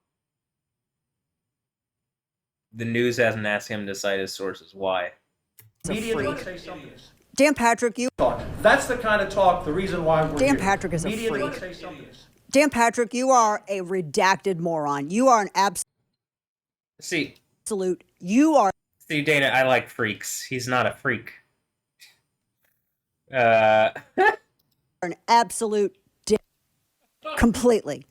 A: The news hasn't asked him to cite his sources. Why?
D: Media didn't say something.
F: Dan Patrick, you...
D: That's the kind of talk, the reason why we're
F: Dan
D: here.
F: Patrick is a
D: Media
F: freak.
D: didn't say something.
F: Dan Patrick, you are a redacted moron. You are an
A: See,
F: absolute... You are...
A: See, Dana, I like freaks. He's not a freak.
F: an absolute dick. Completely.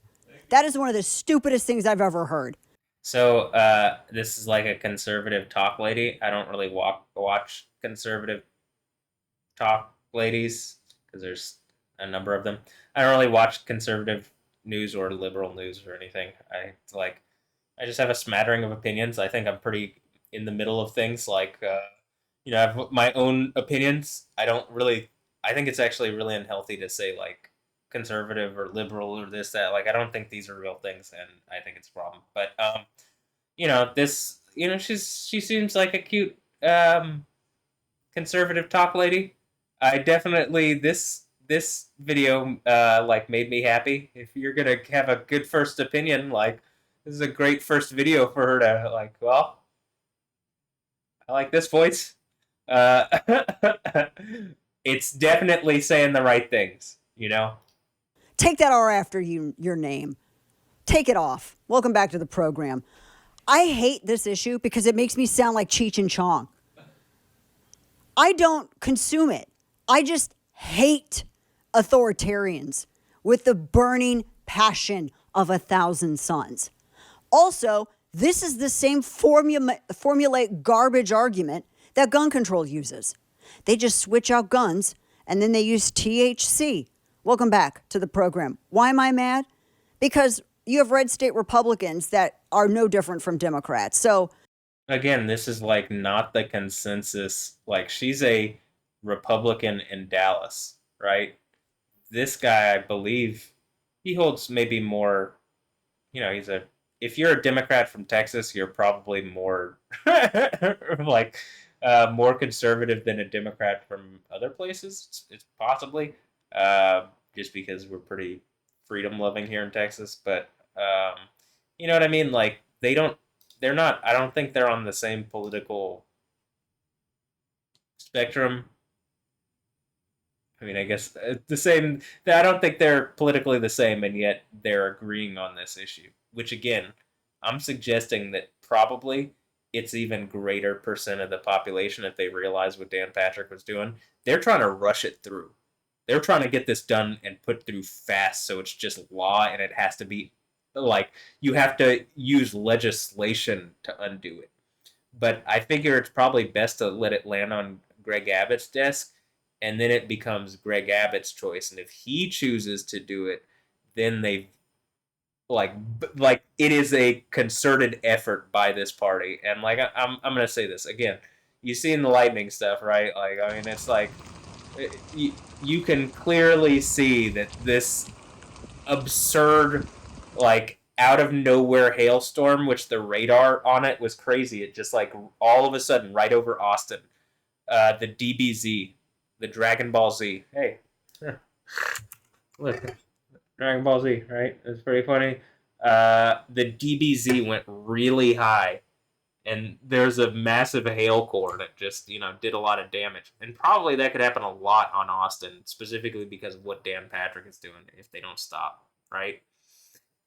F: That is one of the stupidest things I've ever heard.
A: So, this is like a conservative talk lady. I don't really watch conservative talk ladies because there's a number of them. I don't really watch conservative news or liberal news or anything. I just have a smattering of opinions. I think I'm pretty in the middle of things. Like, I have my own opinions. I think it's actually really unhealthy to say like conservative or liberal or this, that. Like, I don't think these are real things, and I think it's a problem. But, she seems like a cute, conservative talk lady. I definitely, this video, made me happy. If you're gonna have a good first opinion, like, this is a great first video for her to, like, well, I like this voice. It's definitely saying the right things,
F: Take that R after your name. Take it off. Welcome back to the program. I hate this issue because it makes me sound like Cheech and Chong. I don't consume it. I just hate authoritarians with the burning passion of 1,000 suns. Also, this is the same formulaic garbage argument that gun control uses. They just switch out guns and then they use THC. Welcome back to the program. Why am I mad? Because you have red state Republicans that are no different from Democrats. So,
A: again, this is like not the consensus. Like, she's a Republican in Dallas, right? This guy, I believe, he holds maybe more, if you're a Democrat from Texas, you're probably more more conservative than a Democrat from other places. It's possibly just because we're pretty freedom loving here in Texas. But you know what I mean? Like, they're not. I don't think they're on the same political spectrum. I mean, I guess the same. I don't think they're politically the same, and yet they're agreeing on this issue. Which, again, I'm suggesting that probably it's even greater percent of the population, if they realize what Dan Patrick was doing, they're trying to rush it through. They're trying to get this done and put through fast, so it's just law, and it has to be, like, you have to use legislation to undo it. but I figure it's probably best to let it land on Greg Abbott's desk, and then it becomes Greg Abbott's choice. And if he chooses to do it, then they like it is a concerted effort by this party. And like I'm gonna say this again. You seen the lightning stuff, right? Like I mean, it's like you can clearly see that this absurd, like out of nowhere hailstorm, which the radar on it was crazy. It just like all of a sudden right over Austin. The DBZ, the Dragon Ball Z. Hey, look, Dragon Ball Z, right? It's pretty funny. The DBZ went really high, and there's a massive hail core that just did a lot of damage, and probably that could happen a lot on Austin, specifically because of what Dan Patrick is doing if they don't stop, right?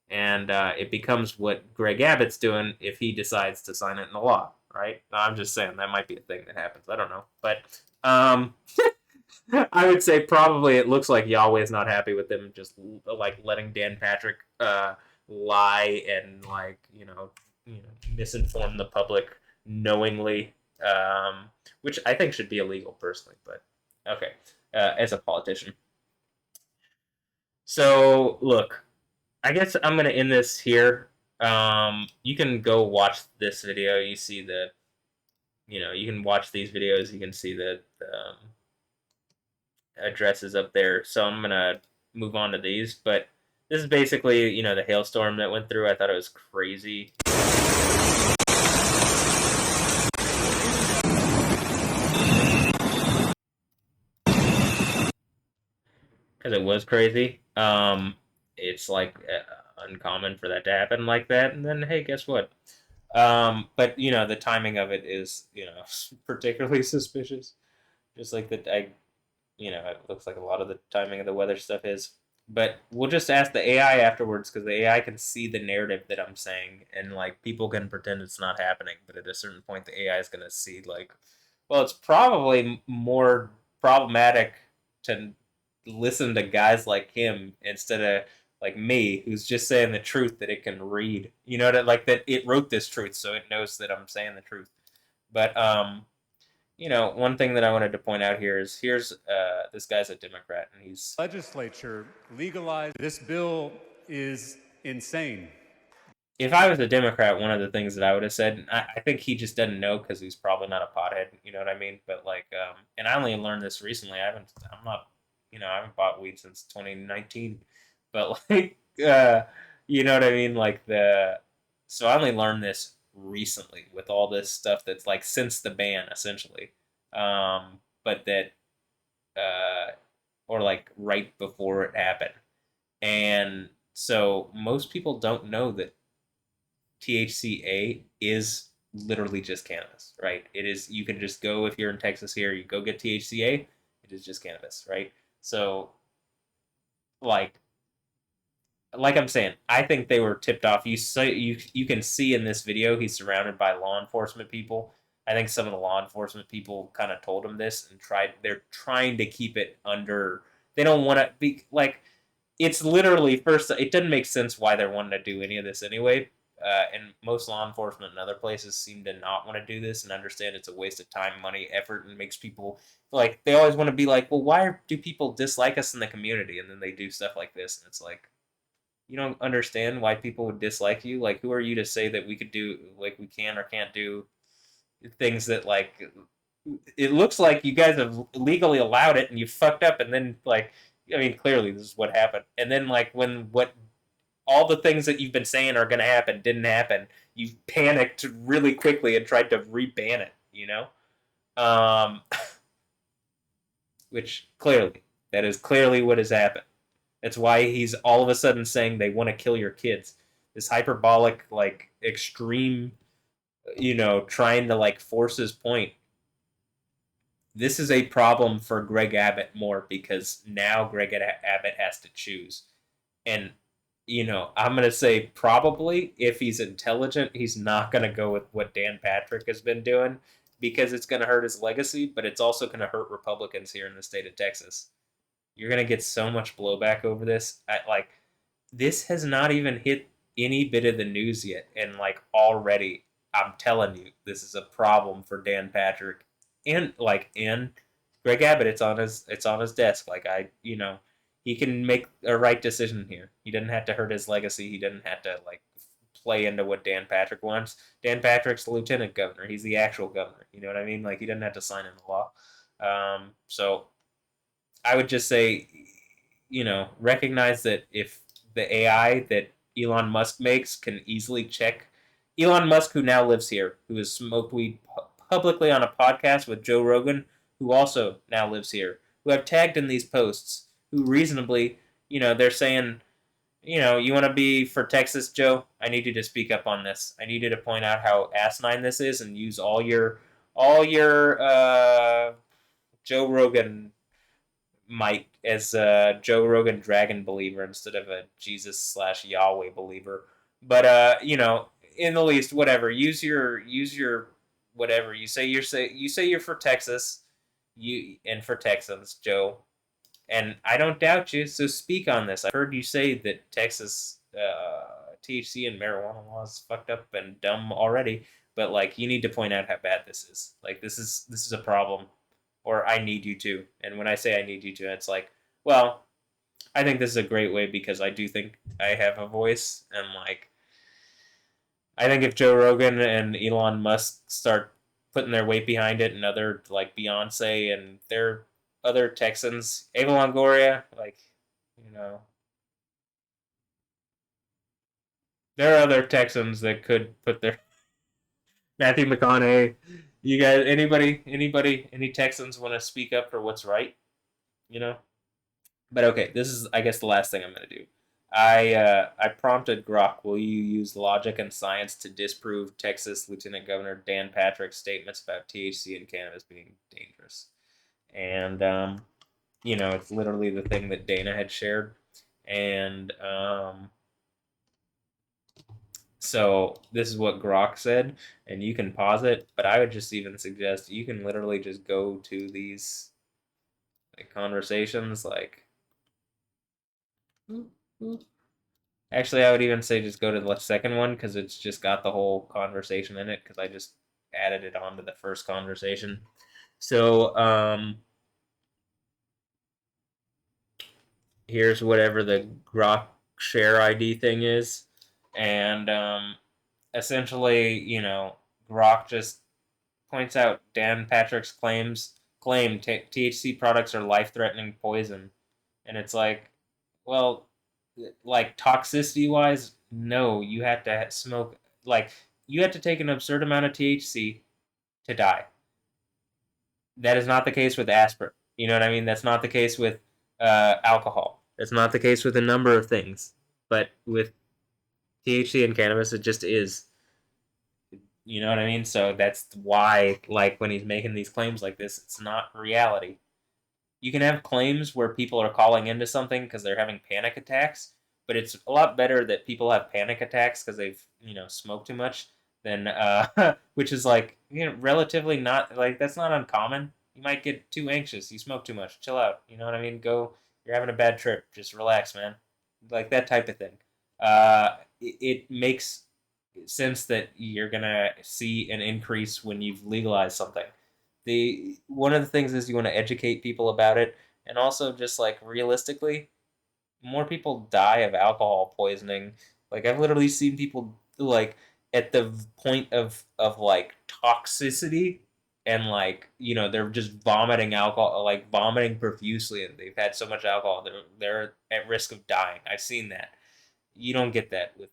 A: And it becomes what Greg Abbott's doing if he decides to sign it into law, right? I'm just saying that might be a thing that happens. I don't know, but I would say probably it looks like Yahweh is not happy with them just like letting Dan Patrick lie and misinform the public knowingly, which I think should be illegal personally. But okay, as a politician. So look, I guess I'm gonna end this here. You can go watch this video. You see you can watch these videos. You can see the addresses up there. So I'm gonna move on to these. But this is basically the hailstorm that went through. I thought it was crazy. Because it was crazy. It's like uncommon for that to happen like that. And then hey, guess what? But the timing of it is particularly suspicious. Just like that, it looks like a lot of the timing of the weather stuff is. But we'll just ask the AI afterwards because the AI can see the narrative that I'm saying, and like people can pretend it's not happening, but at a certain point, the AI is gonna see like, well, it's probably more problematic to listen to guys like him instead of like me, who's just saying the truth that it can read. That like that it wrote this truth, so it knows that I'm saying the truth. But one thing that I wanted to point out here is here's this guy's a Democrat, and he's
G: legislature legalized. This bill is insane.
A: If I was a Democrat, one of the things that I would have said, I think he just doesn't know because he's probably not a pothead. You know what I mean? But like, and I only learned this recently. I'm not, I haven't bought weed since 2019. But like, you know what I mean? Like so I only learned this recently with all this stuff that's like since the ban essentially. But that, or like right before it happened. And so most people don't know that THCA is literally just cannabis, right? It is, you can just go, if you're in Texas here, you go get THCA, it is just cannabis, right? So, like I'm saying, I think they were tipped off. You can see in this video he's surrounded by law enforcement people. I think some of the law enforcement people kind of told him this and they're trying to keep it under. They don't want to be like. It's literally first. It doesn't make sense why they're wanting to do any of this anyway. And most law enforcement in other places seem to not want to do this and understand it's a waste of time, money, effort, and makes people like they always want to be like, well, why do people dislike us in the community? And then they do stuff like this, and it's like, you don't understand why people would dislike you. Like, who are you to say that we could do, like, we can or can't do things that, like, it looks like you guys have legally allowed it and you fucked up, and then, like, I mean, clearly this is what happened. And then, like, when all the things that you've been saying are going to happen didn't happen, you panicked really quickly and tried to re-ban it, which clearly, that is clearly what has happened. That's why he's all of a sudden saying they want to kill your kids. This hyperbolic, like, extreme, trying to, like, force his point. This is a problem for Greg Abbott more because now Greg Abbott has to choose. And, I'm going to say probably if he's intelligent, he's not going to go with what Dan Patrick has been doing because it's going to hurt his legacy, but it's also going to hurt Republicans here in the state of Texas. You're going to get so much blowback over this. This has not even hit any bit of the news yet. And, like, already I'm telling you, this is a problem for Dan Patrick and Greg Abbott. It's on his desk. Like he can make a right decision here. He didn't have to hurt his legacy. He didn't have to play into what Dan Patrick wants. Dan Patrick's the lieutenant governor. He's the actual governor. You know what I mean? Like he didn't have to sign into law. So I would just say, recognize that if the AI that Elon Musk makes can easily check. Elon Musk, who now lives here, who has smoked weed publicly on a podcast with Joe Rogan, who also now lives here, who I've tagged in these posts, who reasonably, they're saying, you want to be for Texas, Joe? I need you to speak up on this. I need you to point out how asinine this is and use all your Joe Rogan might as a Joe Rogan dragon believer instead of a Jesus/Yahweh believer. But in the least, whatever. Use your whatever. You say you're for Texas, and for Texans, Joe. And I don't doubt you, so speak on this. I've heard you say that Texas THC and marijuana laws fucked up and dumb already, but you need to point out how bad this is. This is a problem, or I need you to. And when I say I need you to, it's well, I think this is a great way because I do think I have a voice, and I think if Joe Rogan and Elon Musk start putting their weight behind it, and other Beyonce and their other Texans, Ava Longoria, there are other Texans that could put their Matthew McConaughey. You guys, any Texans want to speak up for what's right? But okay, this is, I guess, the last thing I'm going to do. I prompted Grok, will you use logic and science to disprove Texas Lieutenant Governor Dan Patrick's statements about THC and cannabis being dangerous? And, it's literally the thing that Dana had shared. And so this is what Grok said, and you can pause it, but I would just even suggest you can literally just go to these conversations, actually, I would even say just go to the second one because it's just got the whole conversation in it because I just added it onto the first conversation. So, here's whatever the Grok share ID thing is. And essentially, Grok just points out Dan Patrick's claim THC products are life-threatening poison. And it's well, toxicity-wise, no, you have to smoke, you have to take an absurd amount of THC to die. That is not the case with aspirin. You know what I mean? That's not the case with alcohol. That's not the case with a number of things. But with THC and cannabis, it just is. You know what I mean? So that's why, when he's making these claims like this, it's not reality. You can have claims where people are calling into something because they're having panic attacks, but it's a lot better that people have panic attacks because they've, smoked too much than, which is relatively not, that's not uncommon. You might get too anxious. You smoke too much. Chill out. You know what I mean? You're having a bad trip. Just relax, man. That type of thing. It makes sense that you're going to see an increase when you've legalized something. One of the things is you want to educate people about it, and also just realistically, more people die of alcohol poisoning. I've literally seen people at the point of toxicity, and they're just vomiting alcohol, vomiting profusely, and they've had so much alcohol they're at risk of dying. I've seen that. You don't get that with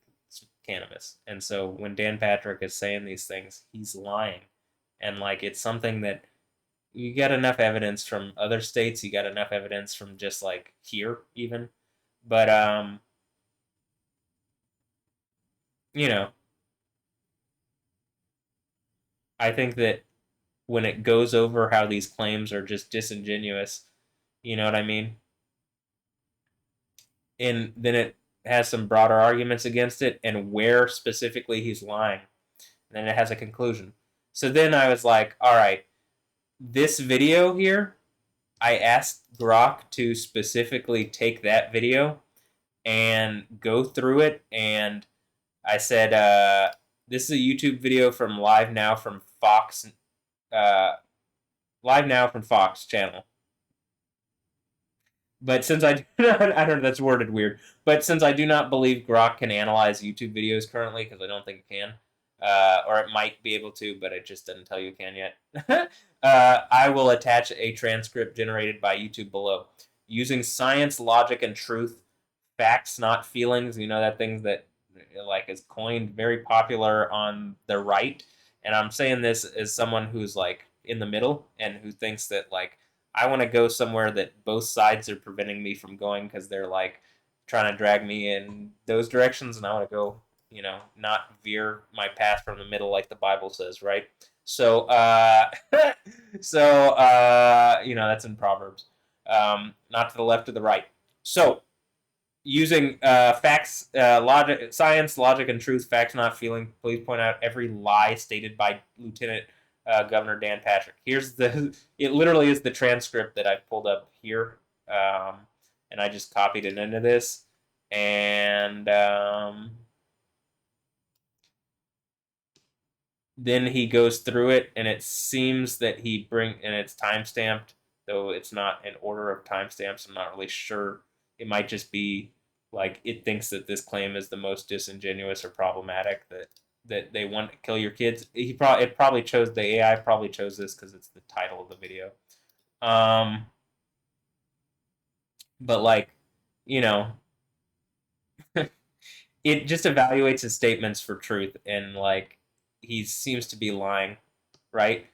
A: cannabis, and so when Dan Patrick is saying these things, he's lying. And it's something that you got enough evidence from other states, you got enough evidence from just here even. But I think that when it goes over how these claims are just disingenuous, you know what I mean? And then it has some broader arguments against it and where specifically he's lying. And then it has a conclusion. So then I was all right, this video here, I asked Grok to specifically take that video and go through it, and I said, This is a YouTube video from Live Now from Fox. Live Now from Fox channel. But since I I don't know, that's worded weird. But since I do not believe Grok can analyze YouTube videos currently, because I don't think it can, or it might be able to, but it just doesn't tell you it can yet. I will attach a transcript generated by YouTube below. Using science, logic, and truth, facts, not feelings. You know that thing that like is coined very popular on the right. And I'm saying this as someone who's like in the middle and who thinks that like I want to go somewhere that both sides are preventing me from going because they're like trying to drag me in those directions, and I want to go, not veer my path from the middle like the Bible says, right? So, that's in Proverbs. Not to the left or the right. So, using facts, logic, science, logic, and truth, facts, not feeling. Please point out every lie stated by Lieutenant Governor Dan Patrick. It literally is the transcript that I pulled up here, and I just copied it into this, and then he goes through it, and it seems that and it's timestamped, though it's not in order of timestamps. I'm not really sure. It might just be like it thinks that this claim is the most disingenuous or problematic that they want to kill your kids. The AI probably chose this because it's the title of the video. But like, you know, it just evaluates his statements for truth, and like he seems to be lying, right?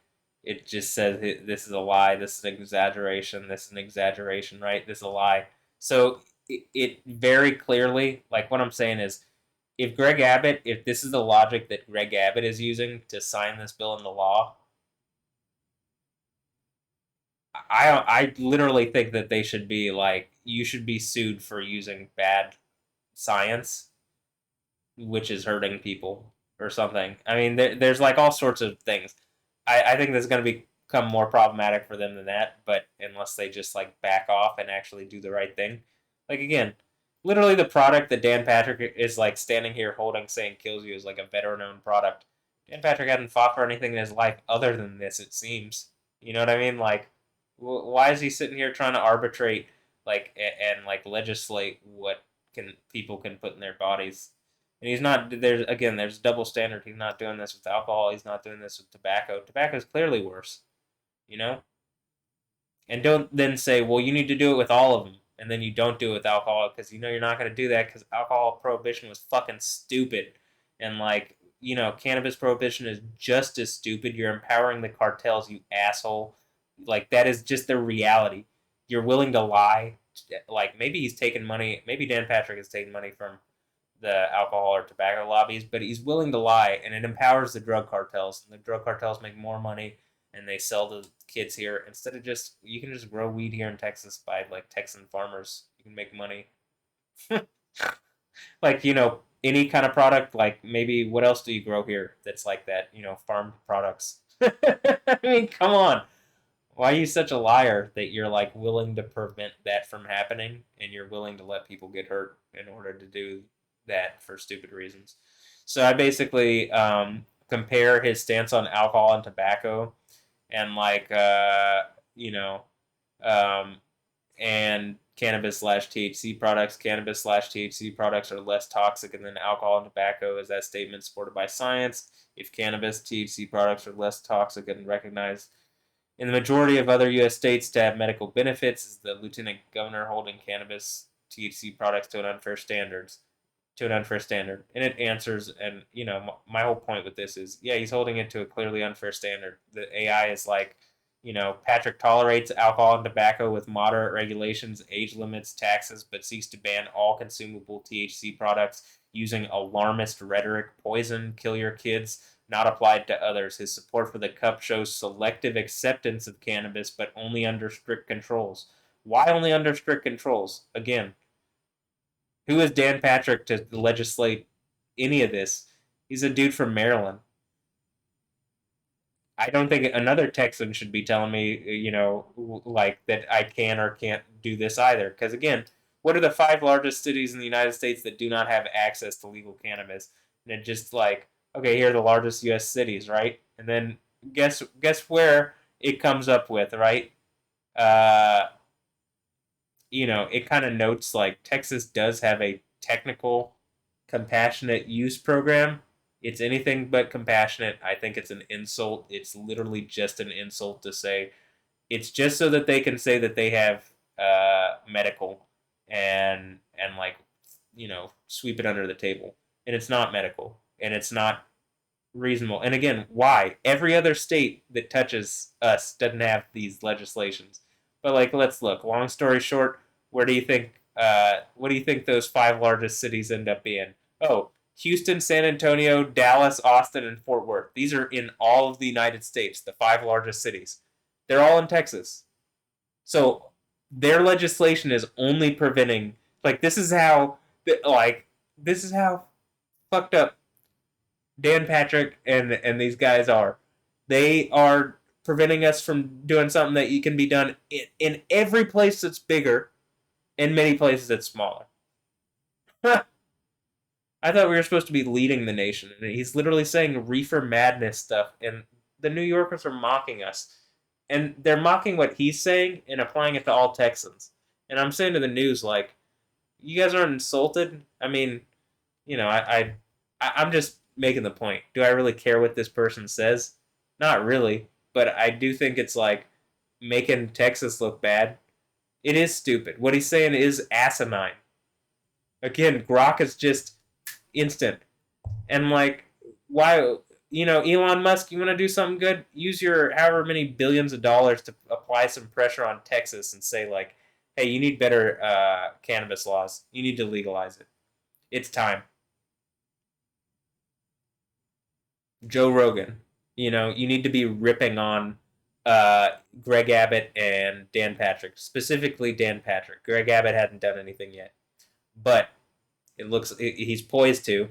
A: It just says this is a lie, this is an exaggeration, this is an exaggeration, right? This is a lie. So it very clearly, like what I'm saying is, if this is the logic that Greg Abbott is using to sign this bill into law, I literally think that they should be like, you should be sued for using bad science, which is hurting people or something. I mean, there's like all sorts of things. I think this is going to become more problematic for them than that, but unless they just like back off and actually do the right thing. Like again, literally the product that Dan Patrick is like standing here holding saying kills you is like a veteran-owned product. Dan Patrick hadn't fought for anything in his life other than this, it seems. You know what I mean? Like, why is he sitting here trying to arbitrate like and like legislate what people can put in their bodies? And he's not. There's double standard. He's not doing this with alcohol. He's not doing this with tobacco. Tobacco is clearly worse, you know. And don't then say, well, you need to do it with all of them, and then you don't do it with alcohol because you're not going to do that because alcohol prohibition was fucking stupid, and like cannabis prohibition is just as stupid. You're empowering the cartels, you asshole. Like that is just the reality. You're willing to lie. Like maybe he's taking money. Maybe Dan Patrick is taking money from the alcohol or tobacco lobbies, but he's willing to lie, and it empowers the drug cartels. And the drug cartels make more money, and they sell to kids here instead of you can just grow weed here in Texas by like Texan farmers. You can make money. Like any kind of product. Like maybe what else do you grow here that's like that? Farm products. I mean, come on. Why are you such a liar that you're like willing to prevent that from happening, and you're willing to let people get hurt in order to do that for stupid reasons? So I basically compare his stance on alcohol and tobacco, and like and cannabis/THC products. Cannabis/THC products are less toxic than alcohol and tobacco. Is that statement supported by science? If cannabis/THC products are less toxic and recognized in the majority of other U.S. states to have medical benefits, is the lieutenant governor holding cannabis THC products to an unfair standard? And it answers, and my whole point with this is, yeah, he's holding it to a clearly unfair standard. The AI is like, Patrick tolerates alcohol and tobacco with moderate regulations, age limits, taxes, but seeks to ban all consumable THC products using alarmist rhetoric, poison, kill your kids, not applied to others. His support for the cup shows selective acceptance of cannabis, but only under strict controls. Why only under strict controls? Again, who is Dan Patrick to legislate any of this? He's a dude from Maryland. I don't think another Texan should be telling me, like that I can or can't do this either. Because again, what are the 5 largest cities in the United States that do not have access to legal cannabis? And it just like Okay, here are the largest U.S. cities, right? And then guess where it comes up with, right? Uh, it kind of notes like Texas does have a technical compassionate use program. It's anything but compassionate. I think it's an insult. It's literally just an insult to say it's just so that they can say that they have medical and like sweep it under the table. And it's not medical and it's not reasonable. And again, why? Every other state that touches us doesn't have these legislations. But like, let's look. Long story short, where do you think? What do you think those five largest cities end up being? Oh, Houston, San Antonio, Dallas, Austin, and Fort Worth. These are in all of the United States. The five largest cities. They're all in Texas. So their legislation is only preventing. Like this is how fucked up Dan Patrick and these guys are. They are preventing us from doing something that can be done in every place that's bigger, in many places that's smaller. I thought we were supposed to be leading the nation, and he's literally saying reefer madness stuff, and the New Yorkers are mocking us. And they're mocking what he's saying and applying it to all Texans. And I'm saying to the news, like, you guys aren't insulted? I mean, I'm just making the point. Do I really care what this person says? Not really, but I do think it's like making Texas look bad. It is stupid. What he's saying is asinine. Again, Grok is just instant. And like, why? Elon Musk, you want to do something good? Use your however many billions of dollars to apply some pressure on Texas and say like, hey, you need better cannabis laws. You need to legalize it. It's time. Joe Rogan, you need to be ripping on Greg Abbott and Dan Patrick, specifically Dan Patrick. Greg Abbott hadn't done anything yet, but he's poised to.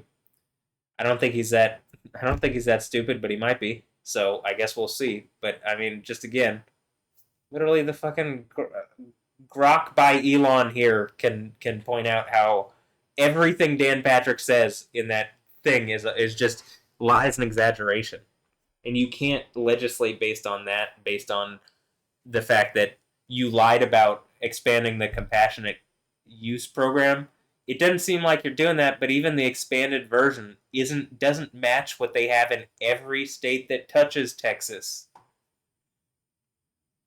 A: I don't think he's that. I don't think he's that stupid, but he might be. So I guess we'll see. But I mean, just again, literally the fucking Grok by Elon here can point out how everything Dan Patrick says in that thing is just lies and exaggeration, and you can't legislate based on that, based on the fact that you lied about expanding the compassionate use program. It doesn't seem like you're doing that, but even the expanded version doesn't match what they have in every state that touches Texas.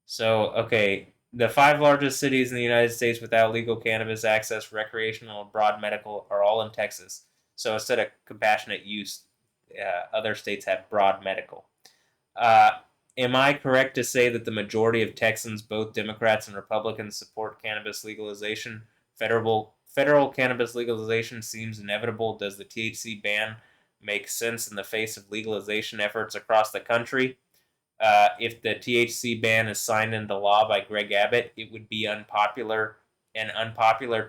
A: So, okay, the five largest cities in the United States without legal cannabis access, recreational, and broad medical are all in Texas. So instead of compassionate use, other states have broad medical. Uh, am I correct to say that the majority of Texans, both Democrats and Republicans, support cannabis legalization? Federal cannabis legalization seems inevitable. Does the THC ban make sense in the face of legalization efforts across the country? If the THC ban is signed into law by Greg Abbott, it would be an unpopular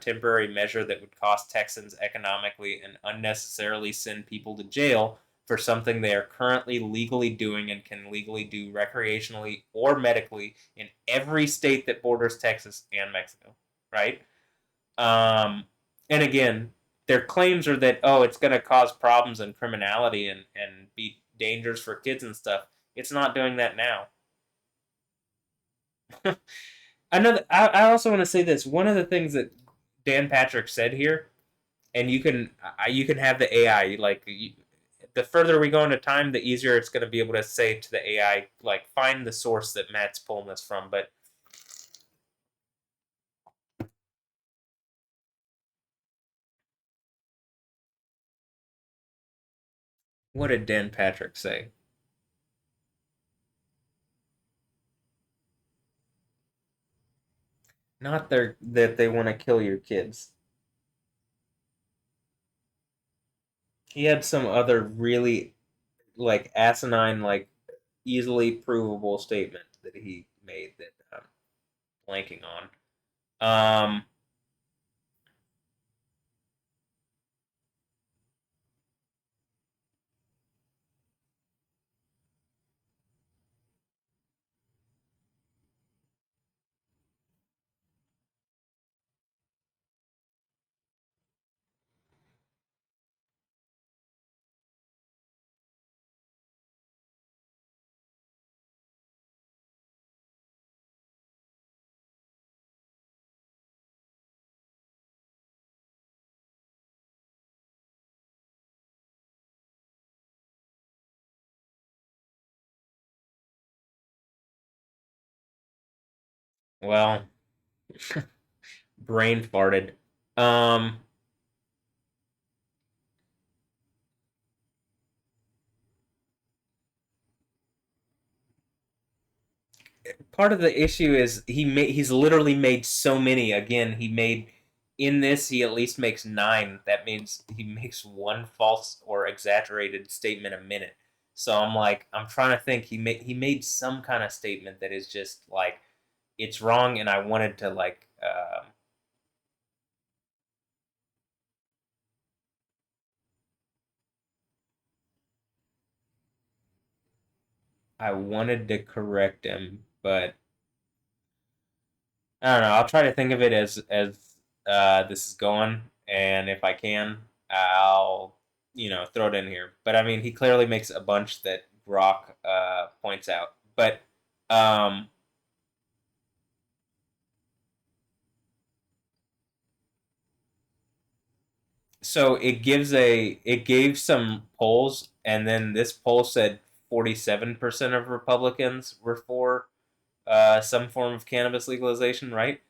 A: temporary measure that would cost Texans economically and unnecessarily send people to jail for something they are currently legally doing and can legally do recreationally or medically in every state that borders Texas and Mexico, right? And again, their claims are that, it's going to cause problems and criminality and be dangerous for kids and stuff. It's not doing that now. I also want to say this. One of the things that Dan Patrick said here, and you can have the AI the further we go into time, the easier it's going to be able to say to the AI like find the source that Matt's pulling this from. But what did Dan Patrick say? Not that they want to kill your kids. He had some other really like asinine, like easily provable statement that he made that I'm blanking on. Um, Well, brain farted. Um, Part of the issue is he's literally made so many. Again, he made in this he at least makes 9. That means he makes one false or exaggerated statement a minute. So I'm trying to think. He made some kind of statement that is just like it's wrong, and I wanted to like I wanted to correct him, but I don't know. I'll try to think of it as this is going, and if I can, I'll throw it in here. But I mean, he clearly makes a bunch that Grok points out. But um, so it gave some polls, and then this poll said 47% of Republicans were for some form of cannabis legalization, right?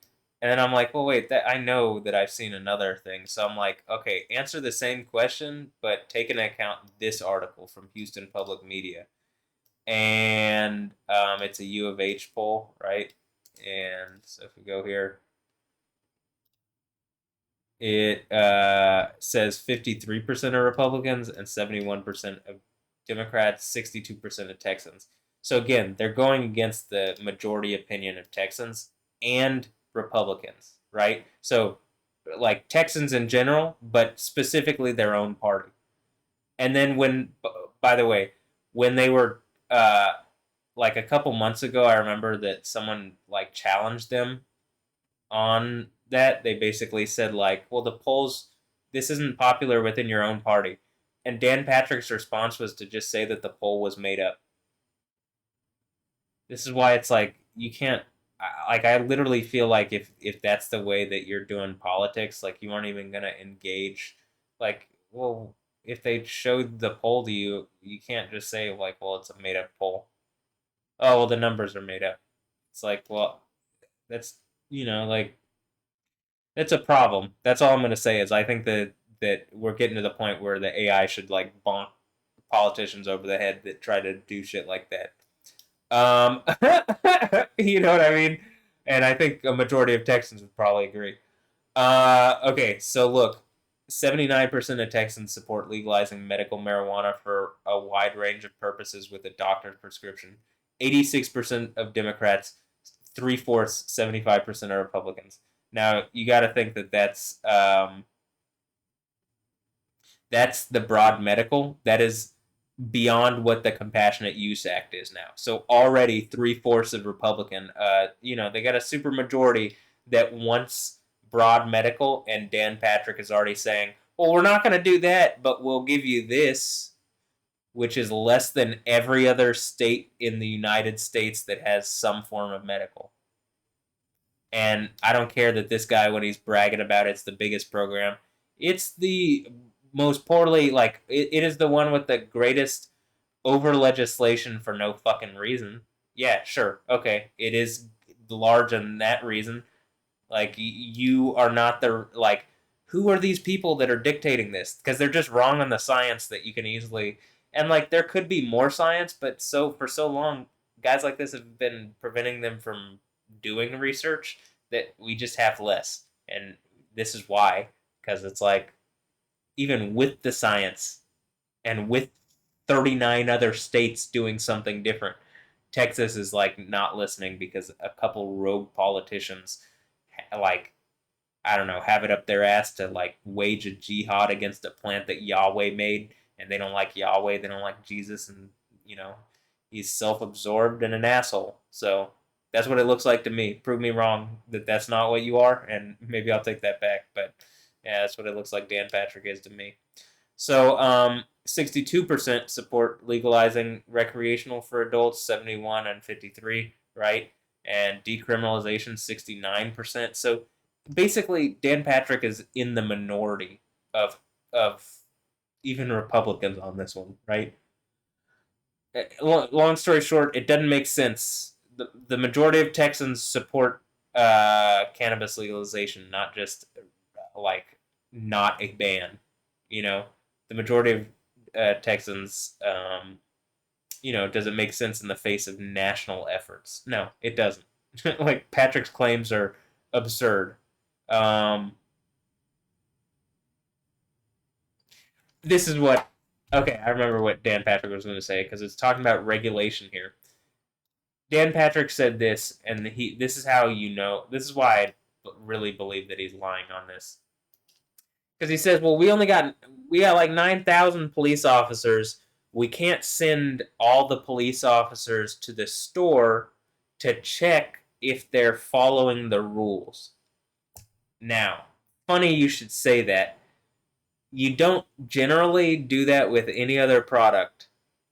A: And then I'm like, well, wait, that I know that I've seen another thing. So I'm like, okay, answer the same question, but take into account this article from Houston Public Media. And it's a U of H poll, right? And so if we go here, it says 53% of Republicans and 71% of Democrats, 62% of Texans. So again, they're going against the majority opinion of Texans and Republicans, right? So like Texans in general, but specifically their own party. And then by the way, when they were like a couple months ago, I remember that someone like challenged them on that. They basically said like, well, the polls, this isn't popular within your own party. And Dan Patrick's response was to just say that the poll was made up. This is why it's like you can't like I literally feel like if that's the way that you're doing politics, like you aren't even gonna engage. Like, well, if they showed the poll to you, you can't just say like, well, it's a made up poll. Oh, well, the numbers are made up. It's like, well, that's like it's a problem. That's all I'm gonna say is I think that we're getting to the point where the AI should like bonk politicians over the head that try to do shit like that. Um, you know what I mean? And I think a majority of Texans would probably agree. Okay, so look, 79% of Texans support legalizing medical marijuana for a wide range of purposes with a doctor's prescription. 86% of Democrats, three-fourths, 75% are Republicans. Now, you got to think that that's the broad medical. That is beyond what the Compassionate Use Act is now. So already three-fourths of Republican, they got a super majority that wants broad medical, and Dan Patrick is already saying, well, we're not going to do that, but we'll give you this, which is less than every other state in the United States that has some form of medical. And I don't care that this guy, when he's bragging about it's the biggest program, it's the most poorly, like, it is the one with the greatest over legislation for no fucking reason. Yeah, sure. Okay. It is large in that reason. Like, you are not like, who are these people that are dictating this? Because they're just wrong on the science that you can easily, and like, there could be more science, but for so long, guys like this have been preventing them from doing research that we just have less. And this is why, because it's like, even with the science and with 39 other states doing something different, Texas is like not listening because a couple rogue politicians, like, I don't know, have it up their ass to like wage a jihad against a plant that Yahweh made, and they don't like Yahweh, they don't like Jesus, and he's self-absorbed and an asshole. So that's what it looks like to me. Prove me wrong that that's not what you are, and maybe I'll take that back. But yeah, that's what it looks like Dan Patrick is to me. So 62% support legalizing recreational for adults, 71 and 53, right? And decriminalization, 69%. So basically, Dan Patrick is in the minority of even Republicans on this one, right? Long story short, it doesn't make sense. The majority of Texans support cannabis legalization, not just like not a ban. You know, the majority of Texans, does it make sense in the face of national efforts? No, it doesn't. Like Patrick's claims are absurd. Um, this is what. Okay, I remember what Dan Patrick was going to say because it's talking about regulation here. Dan Patrick said this, and this is how you know. This is why I really believe that he's lying on this. Because he says, well, we got like 9,000 police officers. We can't send all the police officers to the store to check if they're following the rules. Now, funny you should say that. You don't generally do that with any other product.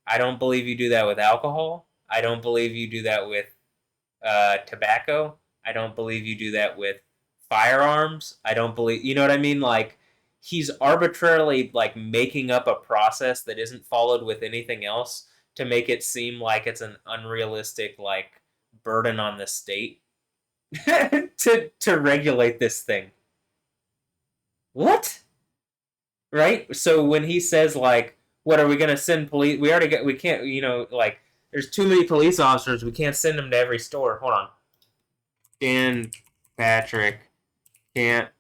A: I don't believe you do that with alcohol. I don't believe you do that with tobacco. I don't believe you do that with firearms. I don't believe, you know what I mean? Like, he's arbitrarily like making up a process that isn't followed with anything else to make it seem like it's an unrealistic like burden on the state to regulate this thing. What? Right? So when he says like, what are we gonna send police? We can't, like there's too many police officers. We can't send them to every store. Hold on. Dan Patrick can't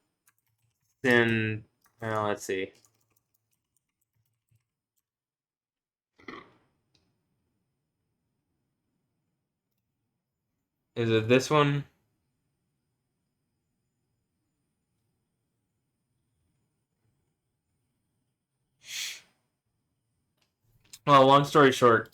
A: send. Well, let's see. Is it this one? Well, long story short,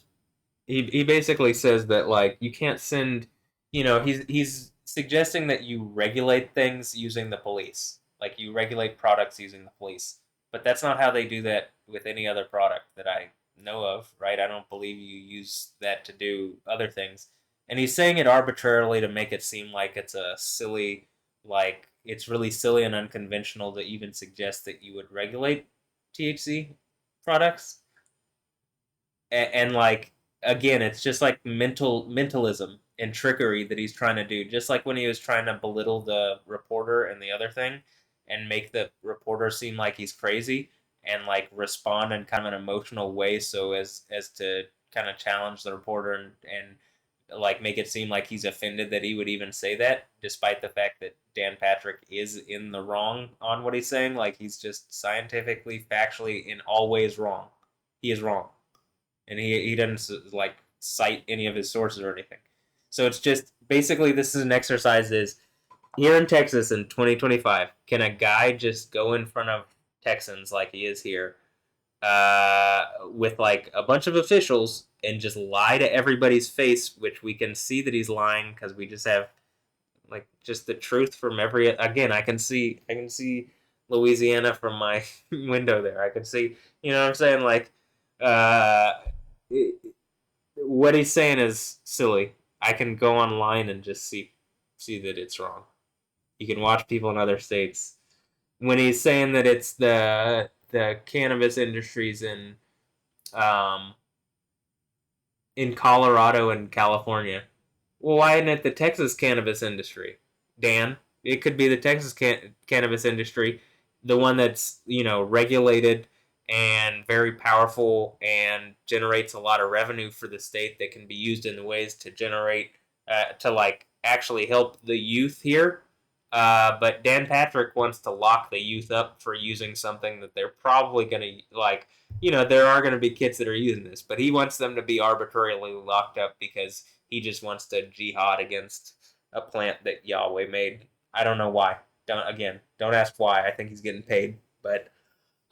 A: he basically says that like you can't send, he's suggesting that you regulate things using the police, like you regulate products using the police, but that's not how they do that with any other product that I know of, right? I don't believe you use that to do other things, and he's saying it arbitrarily to make it seem like it's a silly, like it's really silly and unconventional to even suggest that you would regulate THC products and like again, it's just like mentalism and trickery that he's trying to do. Just like when he was trying to belittle the reporter and the other thing, and make the reporter seem like he's crazy and like respond in kind of an emotional way, so as to kind of challenge the reporter and like make it seem like he's offended that he would even say that, despite the fact that Dan Patrick is in the wrong on what he's saying. Like he's just scientifically, factually, in all ways wrong. He is wrong and he doesn't like cite any of his sources or anything. So it's just basically this is an exercise is here in Texas in 2025, can a guy just go in front of Texans like he is here with like a bunch of officials and just lie to everybody's face, which we can see that he's lying because we just have like just the truth from every again I can see Louisiana from my window there. I can see, you know what I'm saying, like uh what he's saying is silly. I can go online and just see that it's wrong. You can watch people in other states. When he's saying that it's the cannabis industries um in Colorado and California. Well, why isn't it the Texas cannabis industry, Dan? It could be the Texas cannabis industry, the one that's regulated and very powerful and generates a lot of revenue for the state that can be used in the ways to generate to like actually help the youth here. But Dan Patrick wants to lock the youth up for using something that they're probably going to like. There are going to be kids that are using this, but he wants them to be arbitrarily locked up because he just wants to jihad against a plant that Yahweh made. I don't know why. Don't ask why. I think he's getting paid. But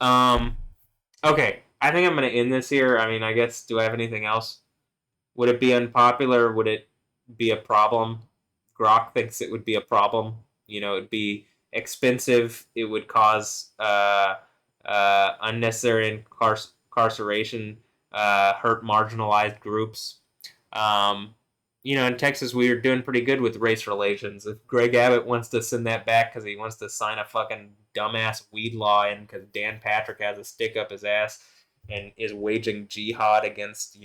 A: okay. I think I'm gonna end this here. I mean, I guess do I have anything else? Would it be unpopular? Would it be a problem? Grok thinks it would be a problem. It'd be expensive. It would cause unnecessary incarceration, hurt marginalized groups. In Texas, we are doing pretty good with race relations. If Greg Abbott wants to send that back because he wants to sign a fucking dumbass weed law in because Dan Patrick has a stick up his ass and is waging jihad against,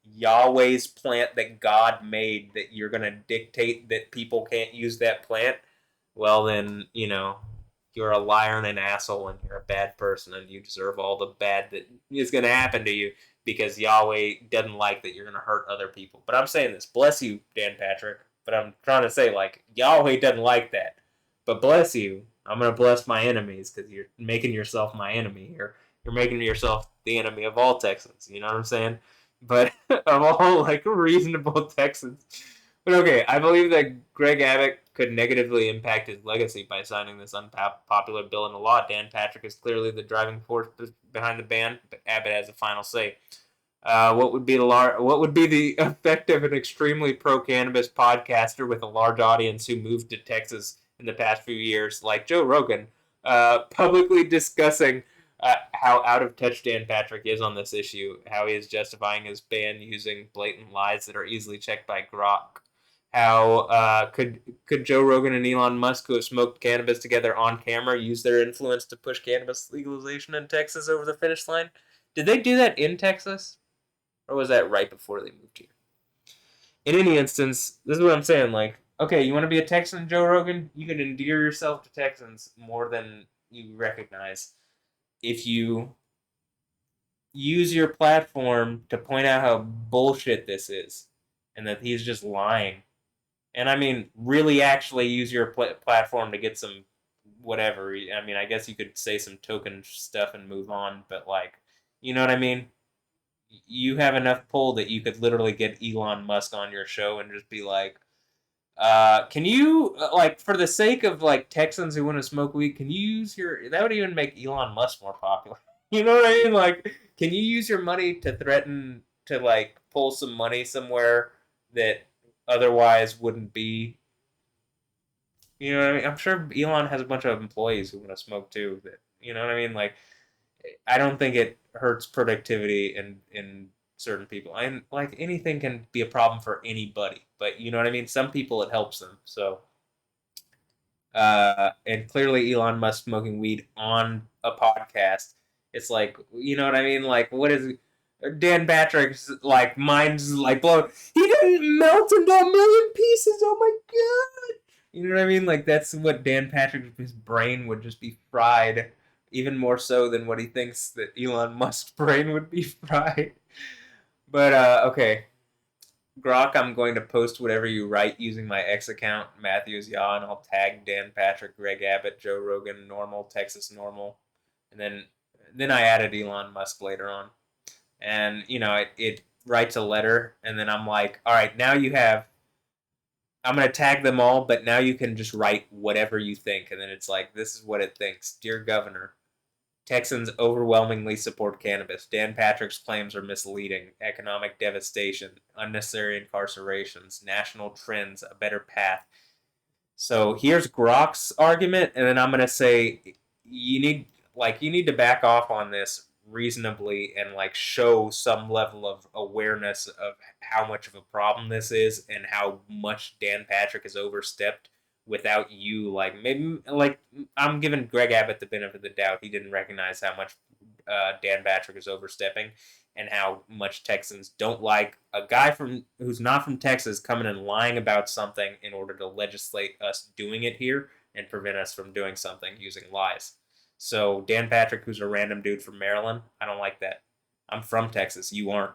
A: Yahweh's plant that God made, that you're going to dictate that people can't use that plant, well then, you're a liar and an asshole, and you're a bad person, and you deserve all the bad that is going to happen to you, because Yahweh doesn't like that you're going to hurt other people. But I'm saying this, bless you, Dan Patrick, but I'm trying to say, like, Yahweh doesn't like that. But bless you, I'm going to bless my enemies, because you're making yourself my enemy here. You're making yourself the enemy of all Texans. You know what I'm saying? But of all, like, reasonable Texans. But okay, I believe that Greg Abbott could negatively impact his legacy by signing this unpopular bill into law. Dan Patrick is clearly the driving force behind the ban, but Abbott has the final say. What would be the effect of an extremely pro-cannabis podcaster with a large audience who moved to Texas in the past few years, like Joe Rogan, publicly discussing how out of touch Dan Patrick is on this issue, how he is justifying his ban using blatant lies that are easily checked by Grok. How could Joe Rogan and Elon Musk, who have smoked cannabis together on camera, use their influence to push cannabis legalization in Texas over the finish line? Did they do that in Texas? Or was that right before they moved here? In any instance, this is what I'm saying. Like, okay, you want to be a Texan, Joe Rogan? You can endear yourself to Texans more than you recognize if you use your platform to point out how bullshit this is and that he's just lying. And I mean, really actually use your platform to get some whatever. I mean, I guess you could say some token stuff and move on, but like, you know what I mean? You have enough pull that you could literally get Elon Musk on your show and just be like, can you, like, for the sake of, like, Texans who want to smoke weed, can you use that would even make Elon Musk more popular. You know what I mean? Like, can you use your money to threaten to, like, pull some money somewhere that otherwise wouldn't be? You know what I mean? I'm sure Elon has a bunch of employees who want to smoke too. That, you know what I mean? Like, I don't think it hurts productivity in certain people. And like, anything can be a problem for anybody, but you know what I mean? Some people it helps them. So and clearly Elon Musk smoking weed on a podcast, it's like, you know what I mean? Like, what is Dan Patrick's, like, mind's like blown. He didn't melt into a million pieces. Oh my god. You know what I mean? Like, that's what Dan Patrick, his brain would just be fried, even more so than what he thinks that Elon Musk's brain would be fried. But okay, Grok, I'm going to post whatever you write using my X account, Matthews Yaw, and I'll tag Dan Patrick, Greg Abbott, Joe Rogan, Normal, Texas Normal, and then I added Elon Musk later on, and it writes a letter, and then I'm like, all right, now you have. I'm going to tag them all, but now you can just write whatever you think. And then it's like, this is what it thinks. Dear Governor, Texans overwhelmingly support cannabis. Dan Patrick's claims are misleading. Economic devastation, unnecessary incarcerations, national trends, a better path. So here's Grok's argument, and then I'm going to say, you need to back off on this reasonably and like show some level of awareness of how much of a problem this is and how much Dan Patrick has overstepped without you, like, maybe, like, I'm giving Greg Abbott the benefit of the doubt. He didn't recognize how much Dan Patrick is overstepping and how much Texans don't like a guy who's not from Texas coming and lying about something in order to legislate us doing it here and prevent us from doing something using lies. So Dan Patrick, who's a random dude from Maryland, I don't like that. I'm from Texas. You aren't.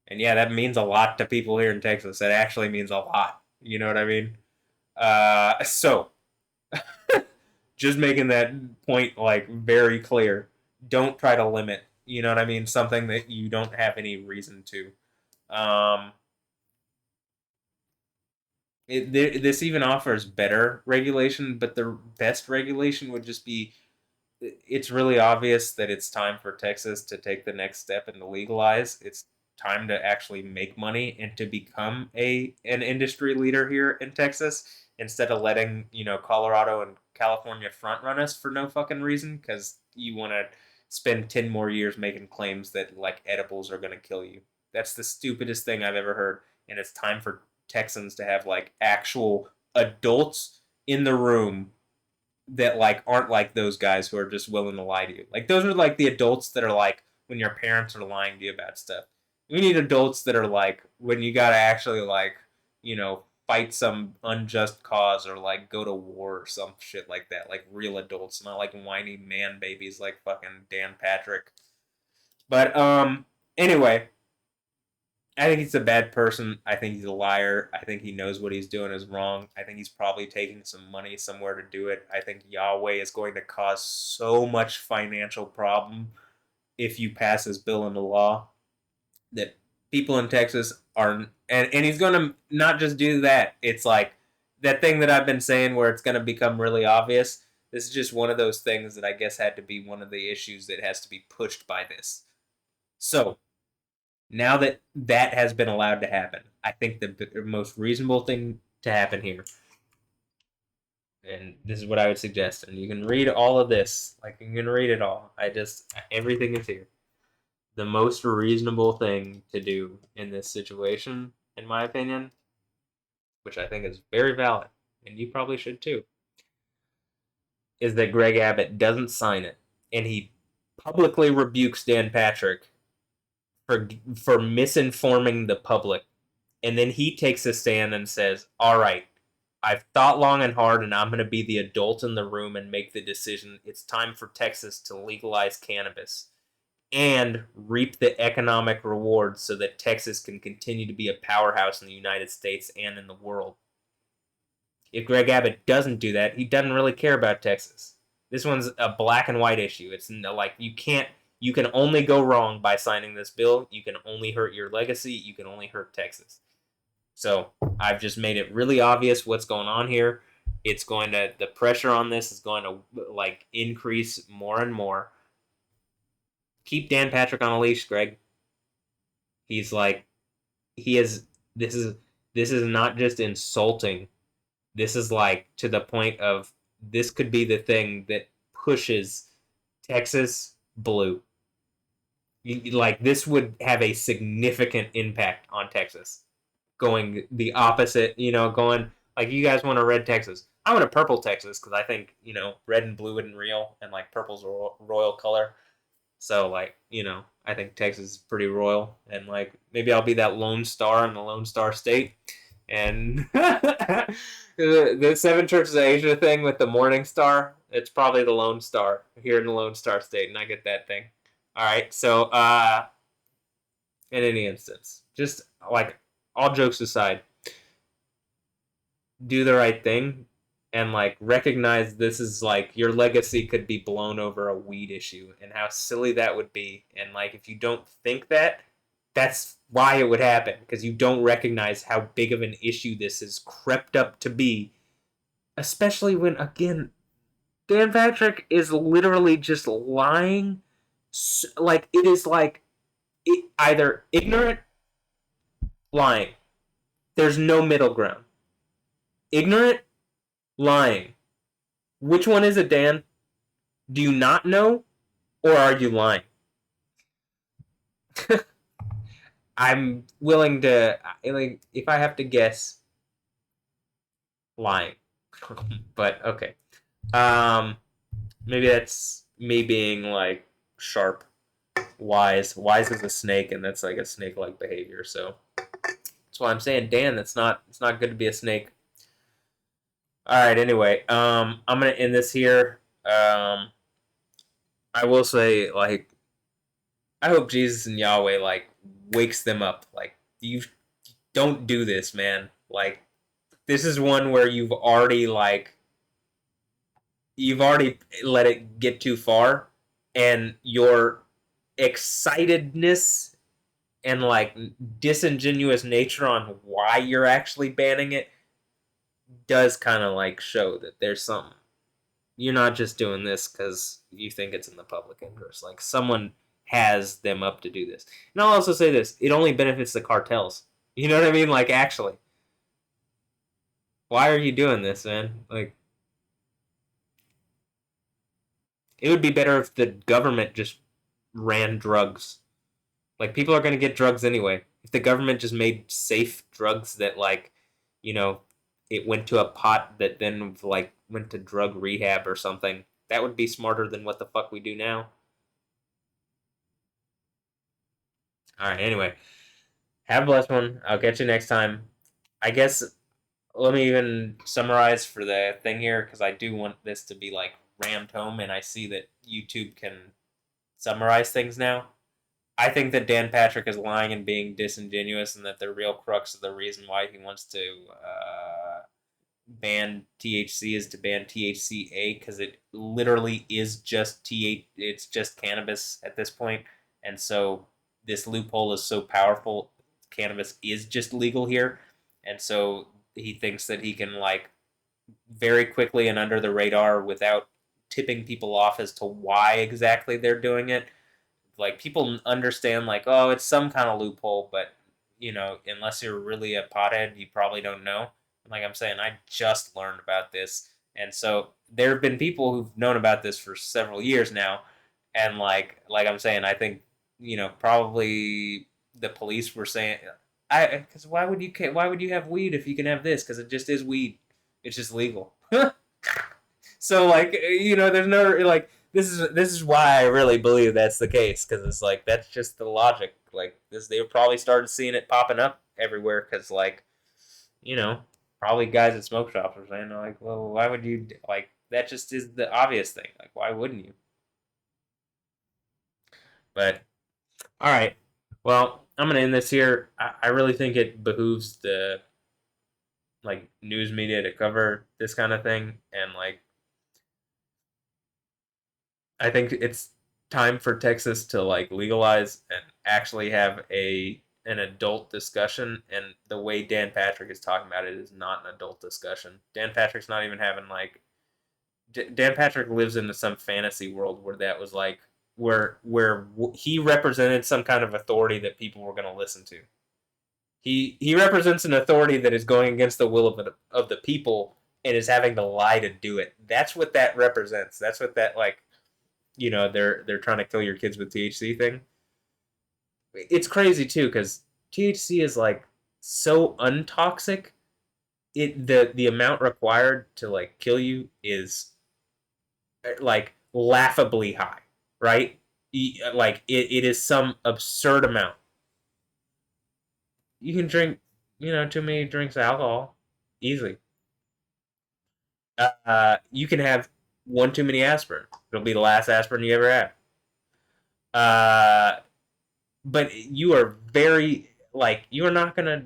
A: And yeah, that means a lot to people here in Texas. That actually means a lot. You know what I mean? So just making that point, like, very clear. Don't try to limit, you know what I mean, something that you don't have any reason to. This even offers better regulation, but the best regulation would just be, it's really obvious that it's time for Texas to take the next step and to legalize. It's time to actually make money and to become an industry leader here in Texas, instead of letting, Colorado and California front run us for no fucking reason, because you want to spend 10 more years making claims that, like, edibles are going to kill you. That's the stupidest thing I've ever heard, and it's time for Texans to have, like, actual adults in the room that, like, aren't like those guys who are just willing to lie to you. Like, those are, like, the adults that are, like, when your parents are lying to you about stuff. We need adults that are like, when you gotta actually like, fight some unjust cause or like go to war or some shit like that. Like real adults, not like whiny man babies like fucking Dan Patrick. But anyway, I think he's a bad person. I think he's a liar. I think he knows what he's doing is wrong. I think he's probably taking some money somewhere to do it. I think Yahweh is going to cause so much financial problem if you pass this bill into law that people in Texas are, and he's going to not just do that. It's like that thing that I've been saying where it's going to become really obvious. This is just one of those things that I guess had to be one of the issues that has to be pushed by this. So, now that that has been allowed to happen, I think the most reasonable thing to happen here, and this is what I would suggest, and you can read all of this, like you can read it all. Everything is here. The most reasonable thing to do in this situation, in my opinion, which I think is very valid, and you probably should too, is that Greg Abbott doesn't sign it, and he publicly rebukes Dan Patrick for misinforming the public. And then he takes a stand and says, all right, I've thought long and hard, and I'm going to be the adult in the room and make the decision. It's time for Texas to legalize cannabis and reap the economic rewards so that Texas can continue to be a powerhouse in the United States and in the world. If Greg Abbott doesn't do that, he doesn't really care about Texas. This one's a black and white issue. It's like you can only go wrong by signing this bill. You can only hurt your legacy. You can only hurt Texas. So I've just made it really obvious what's going on here. The pressure on this is going to like increase more and more. Keep Dan Patrick on a leash, Greg. This is not just insulting. This is like to the point of this could be the thing that pushes Texas blue. This would have a significant impact on Texas. Going the opposite, going like you guys want a red Texas. I want a purple Texas because I think, red and blue isn't real and like purple's a royal color. So like, I think Texas is pretty royal and like maybe I'll be that Lone Star in the Lone Star State. And the Seven Churches of Asia thing with the Morning Star, it's probably the Lone Star here in the Lone Star State, and I get that thing. All right, so in any instance, just like all jokes aside, do the right thing and like recognize this is like your legacy could be blown over a weed issue and how silly that would be. And like if you don't think that, that's why it would happen, because you don't recognize how big of an issue this has crept up to be, especially when, again, Dan Patrick is literally just lying. Like it is like either ignorant, lying. There's no middle ground. Ignorant, lying. Which one is it, Dan? Do you not know, or are you lying? I'm willing to, like, if I have to guess, lying. But okay. Maybe that's me being like sharp, wise. Wise as a snake, and that's like a snake-like behavior. So that's why I'm saying, Dan, it's not good to be a snake. All right. Anyway, I'm gonna end this here. I will say, like, I hope Jesus and Yahweh like wakes them up. Like, you don't do this, man. Like, this is one where you've already let it get too far, and your excitedness and like disingenuous nature on why you're actually banning it does kind of like show that there's something. You're not just doing this because you think it's in the public interest. Like, someone has them up to do this. And I'll also say this, it only benefits the cartels. You know what I mean? Like, actually. Why are you doing this, man? Like, it would be better if the government just ran drugs. Like, people are going to get drugs anyway. If the government just made safe drugs that, like, it went to a pot that then, like, went to drug rehab or something, that would be smarter than what the fuck we do now. All right, anyway. Have a blessed one. I'll catch you next time. I guess let me even summarize for the thing here because I do want this to be like rammed home, and I see that YouTube can summarize things now. I think that Dan Patrick is lying and being disingenuous, and that the real crux of the reason why he wants to ban THC is to ban THCA because it literally is just it's just cannabis at this point, and so this loophole is so powerful. Cannabis is just legal here, and so he thinks that he can like very quickly and under the radar without tipping people off as to why exactly they're doing it. Like people understand like, oh, it's some kind of loophole, but unless you're really a pothead, you probably don't know. Like I'm saying, I just learned about this, and so there have been people who've known about this for several years now, and like I'm saying, I think probably the police were saying, because why would you have weed if you can have this? Because it just is weed, it's just legal. So like there's no like this is why I really believe that's the case because it's like that's just the logic. Like this, they probably started seeing it popping up everywhere because like probably guys at smoke shops are saying like, well, why would you like that? Just is the obvious thing. Like why wouldn't you? But all right, well I'm gonna end this here. I really think it behooves the like news media to cover this kind of thing and like I think it's time for Texas to like legalize and actually have an adult discussion. And the way Dan Patrick is talking about it is not an adult discussion. Dan Patrick's not even having like Dan Patrick lives into some fantasy world where that was like where he represented some kind of authority that people were going to listen to. He represents an authority that is going against the will of the people and is having to lie to do it. That's what that represents. That's what that like they're trying to kill your kids with THC thing. It's crazy too because THC is like so untoxic. The amount required to like kill you is like laughably high, right? Like it is some absurd amount. You can drink too many drinks of alcohol easily. You can have one too many aspirin. It'll be the last aspirin you ever have. But you are very like you are not gonna.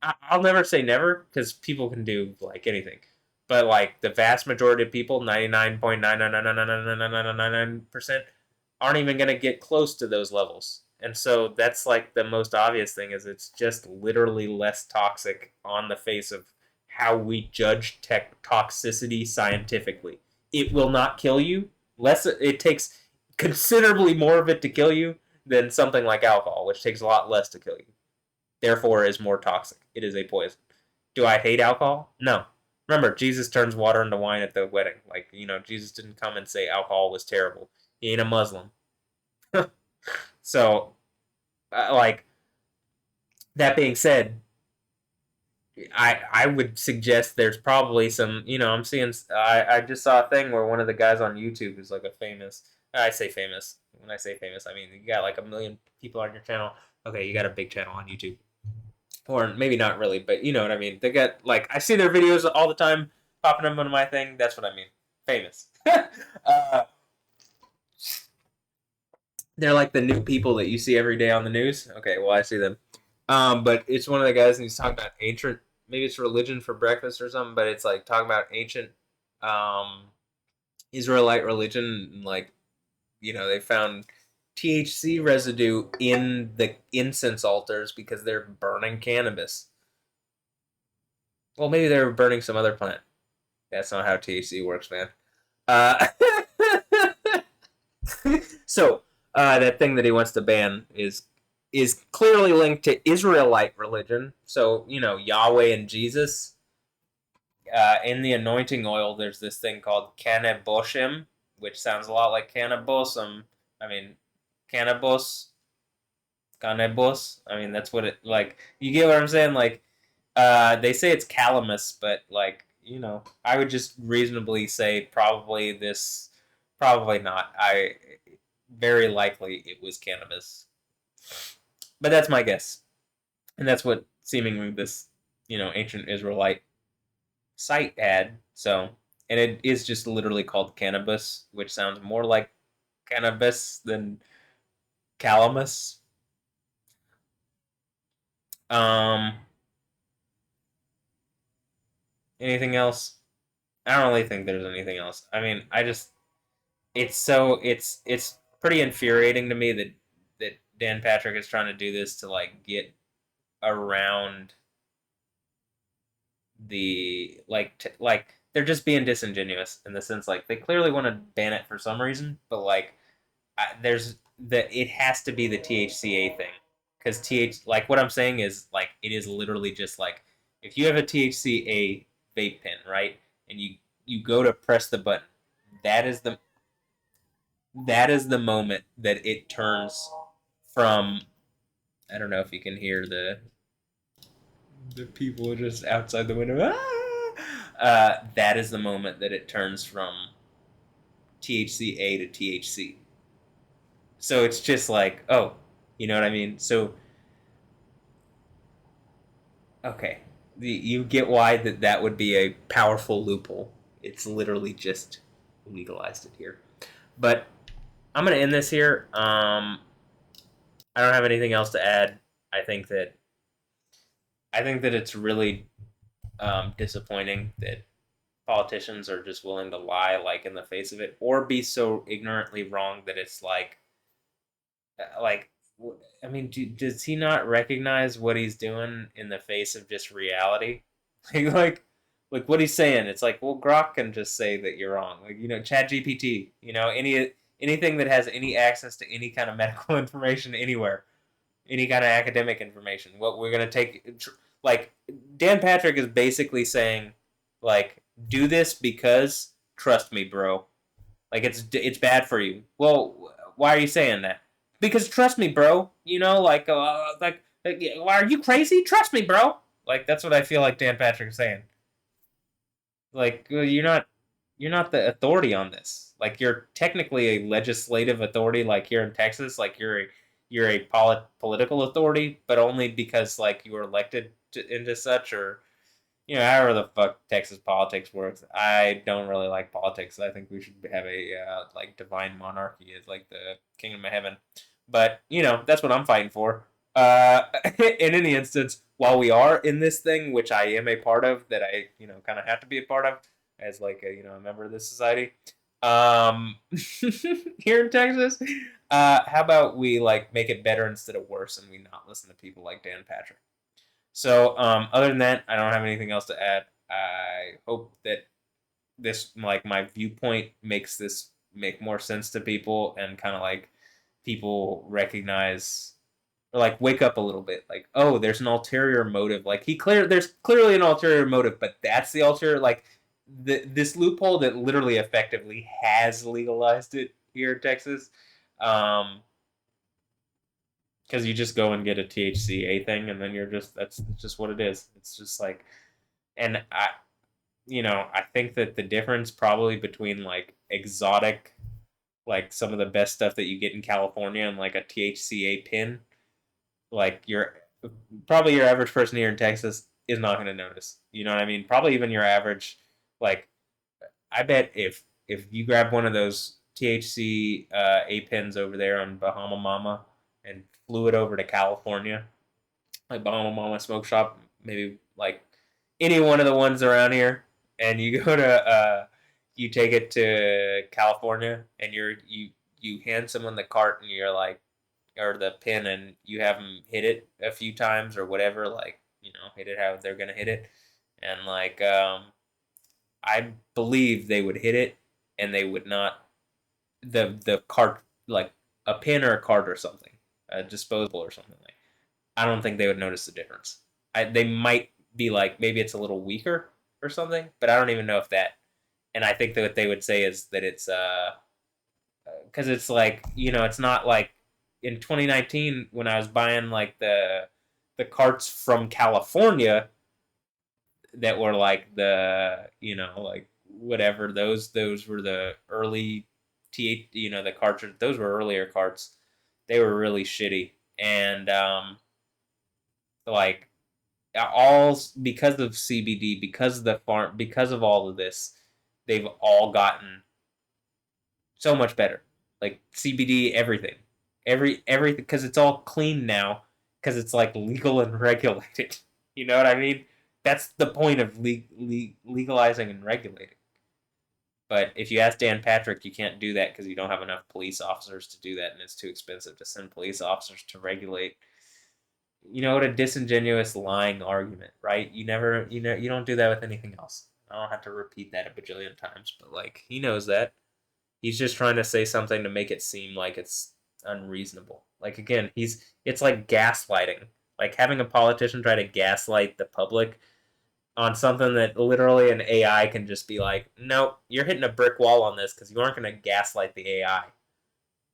A: I'll never say never because people can do like anything, but like the vast majority of people, 99.999999999% aren't even gonna get close to those levels. And so that's like the most obvious thing is it's just literally less toxic on the face of how we judge toxicity scientifically. It will not kill you. It takes considerably more of it to kill you than something like alcohol, which takes a lot less to kill you. Therefore, is more toxic. It is a poison. Do I hate alcohol? No. Remember, Jesus turns water into wine at the wedding. Like, Jesus didn't come and say alcohol was terrible. He ain't a Muslim. So, like, that being said, I would suggest there's probably some, I'm seeing, I just saw a thing where one of the guys on YouTube is like a famous, I say famous. When I say famous, I mean, you got like 1 million people on your channel. Okay, you got a big channel on YouTube. Or maybe not really, but you know what I mean. They got, like, I see their videos all the time popping up on my thing. That's what I mean. Famous. They're like the new people that you see every day on the news. Okay, well, I see them. But it's one of the guys, and he's talking about ancient, maybe it's religion for breakfast or something, but it's like talking about ancient Israelite religion. And like, they found THC residue in the incense altars because they're burning cannabis. Well, maybe they were burning some other plant. That's not how THC works, man. So that thing that he wants to ban is clearly linked to Israelite religion. So Yahweh and Jesus. In the anointing oil, there's this thing called cannaboshem, which sounds a lot like cannabosum. I mean, cannabis. I mean, that's what it like. You get what I'm saying? Like, they say it's calamus, but like, I would just reasonably say probably not. Very likely it was cannabis. But that's my guess. And that's what seemingly this, ancient Israelite site had. So, and it is just literally called cannabis, which sounds more like cannabis than calamus. Um, anything else? I don't really think there's anything else. I mean, it's pretty infuriating to me that Dan Patrick is trying to do this to like get around the like they're just being disingenuous in the sense like they clearly want to ban it for some reason, but like there's it has to be the THCA thing because like what I'm saying is like it is literally just like if you have a THCA vape pen, right, and you go to press the button, that is the that is the moment that it turns from, I don't know if you can hear the people just outside the window. That is the moment that it turns from THCA to THC. So it's just like, oh, you know what I mean? So, okay, you get why that would be a powerful loophole. It's literally just legalized it here. But I'm gonna end this here. I don't have anything else to add. I think that I think that it's really disappointing that politicians are just willing to lie like in the face of it or be so ignorantly wrong that it's like I mean does he not recognize what he's doing in the face of just reality? like what he's saying, it's like, well, Grok can just say that you're wrong, like, Chat GPT, anything that has any access to any kind of medical information anywhere, any kind of academic information. What we're gonna take, like Dan Patrick is basically saying, like, do this because trust me, bro. Like it's bad for you. Well, why are you saying that? Because trust me, bro. Why are you crazy? Trust me, bro. Like that's what I feel like Dan Patrick is saying. Like you're not the authority on this. Like you're technically a legislative authority, like here in Texas. Like you're a political authority, but only because like you were elected into such, or however the fuck Texas politics works. I don't really like politics. I think we should have a like divine monarchy as like the kingdom of heaven. But that's what I'm fighting for. In any instance, while we are in this thing, which I am a part of, that I kind of have to be a part of as like a member of this society. Here in Texas, how about we like make it better instead of worse, and we not listen to people like Dan Patrick. So, other than that, I don't have anything else to add. I hope that this, like, my viewpoint makes this make more sense to people and kind of like people recognize or like wake up a little bit. Like, oh, there's an ulterior motive. Like, there's clearly an ulterior motive, but that's the ulterior, like, this loophole that literally effectively has legalized it here in Texas. Because you just go and get a THCA thing, and then that's just what it is. It's just like, and I think that the difference probably between like exotic, like some of the best stuff that you get in California and like a THCA pin, like probably your average person here in Texas is not going to notice. You know what I mean? Probably even your average, like, I bet if you grab one of those THC A pins over there on Bahama Mama and flew it over to California, like Bahama Mama Smoke Shop, maybe like any one of the ones around here, and you go to you take it to California, and you hand someone the cart, and you're like, or the pin, and you have them hit it a few times or whatever, like hit it how they're gonna hit it, and like I believe they would hit it, and they would not the cart, like a pin or a cart or something, a disposable or something like. I don't think they would notice the difference. They might be like, maybe it's a little weaker or something, but I don't even know if that. And I think that what they would say is that it's because it's like it's not like in 2019 when I was buying like the carts from California that were like the like whatever, those were the early the cartridge, those were earlier carts. They were really shitty, and like all because of CBD, because of the farm, because of all of this, they've all gotten so much better. Like CBD, everything, everything, because it's all clean now, because it's like legal and regulated. You know what I mean? That's the point of legalizing and regulating. But if you ask Dan Patrick, you can't do that because you don't have enough police officers to do that, and it's too expensive to send police officers to regulate. You know what a disingenuous lying argument, right? You don't do that with anything else. I don't have to repeat that a bajillion times, but like he knows that. He's just trying to say something to make it seem like it's unreasonable. Like again, it's like gaslighting. Like having a politician try to gaslight the public on something that literally an AI can just be like, nope, you're hitting a brick wall on this because you aren't going to gaslight the AI.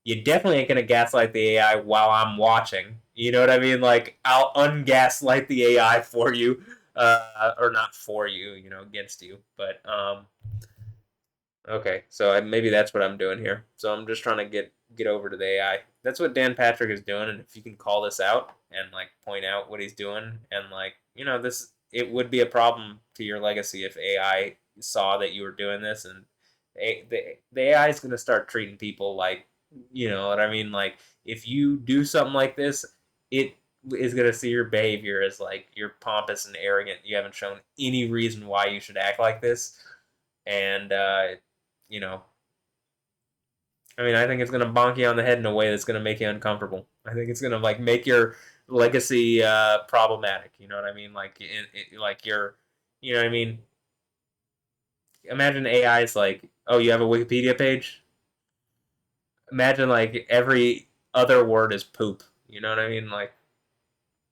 A: You definitely ain't going to gaslight the AI while I'm watching. You know what I mean? Like, I'll ungaslight the AI for you, or not for you, against you. But, okay, so maybe that's what I'm doing here. So I'm just trying to get over to the AI. That's what Dan Patrick is doing, and if you can call this out and, like, point out what he's doing and, like, this it would be a problem to your legacy if AI saw that you were doing this, and the AI is going to start treating people like, you know what I mean? Like, if you do something like this, it is going to see your behavior as like you're pompous and arrogant. You haven't shown any reason why you should act like this. And, I mean, I think it's going to bonk you on the head in a way that's going to make you uncomfortable. I think it's going to like make your legacy problematic. You know what I mean? Like, like you're, you know what I mean? Imagine AI is like, oh, you have a Wikipedia page? Imagine like every other word is poop. You know what I mean? Like,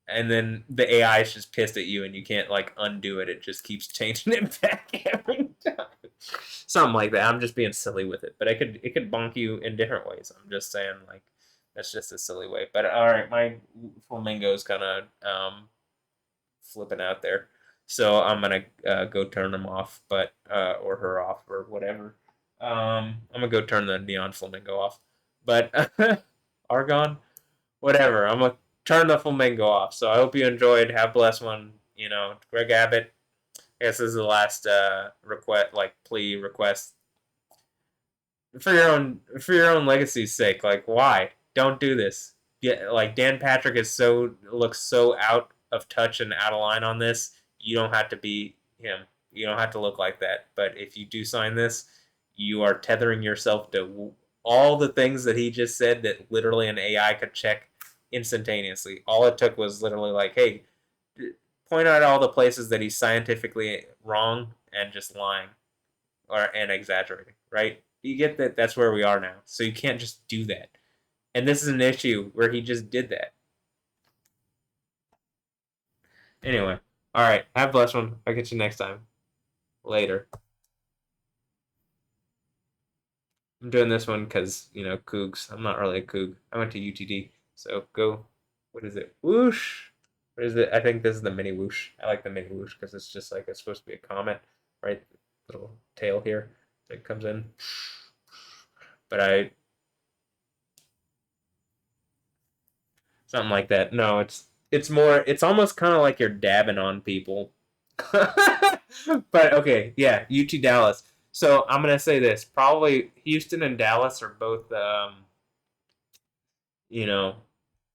A: and then the AI is just pissed at you, and you can't like undo it. It just keeps changing it back every time. Something like that. I'm just being silly with it, but it could bonk you in different ways. I'm just saying, like, that's just a silly way. But all right, my flamingo's kind of flipping out there, so I'm gonna go turn them off, but or her off or whatever. I'm gonna go turn the neon flamingo off, but Argon, whatever. I'm gonna turn the flamingo off. So I hope you enjoyed. Have a blessed one. Greg Abbott. I guess this is the last plea request for your own legacy's sake. Like, why? Don't do this. Yeah, like Dan Patrick looks so out of touch and out of line on this. You don't have to be him. You don't have to look like that. But if you do sign this, you are tethering yourself to all the things that he just said that literally an AI could check instantaneously. All it took was literally like, hey, point out all the places that he's scientifically wrong and just lying and exaggerating, right? You get that that's where we are now. So you can't just do that. And this is an issue where he just did that. Anyway, all right. Have a blessed one. I'll get you next time. Later. I'm doing this one because, Cougs. I'm not really a Coug. I went to UTD. So go. What is it? Whoosh. What is it? I think this is the mini whoosh. I like the mini whoosh because it's just like it's supposed to be a comet, right? Little tail here that comes in. But something like that. No, it's almost kind of like you're dabbing on people. But okay, yeah, UT Dallas. So I'm gonna say this: probably Houston and Dallas are both,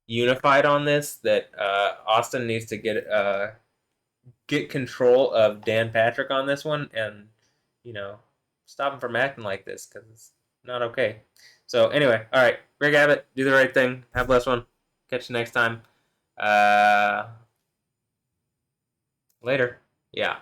A: unified on this. That Austin needs to get control of Dan Patrick on this one, and stop him from acting like this because it's not okay. So anyway, all right, Greg Abbott, do the right thing. Have a blessed one. Catch you next time. Later. Yeah.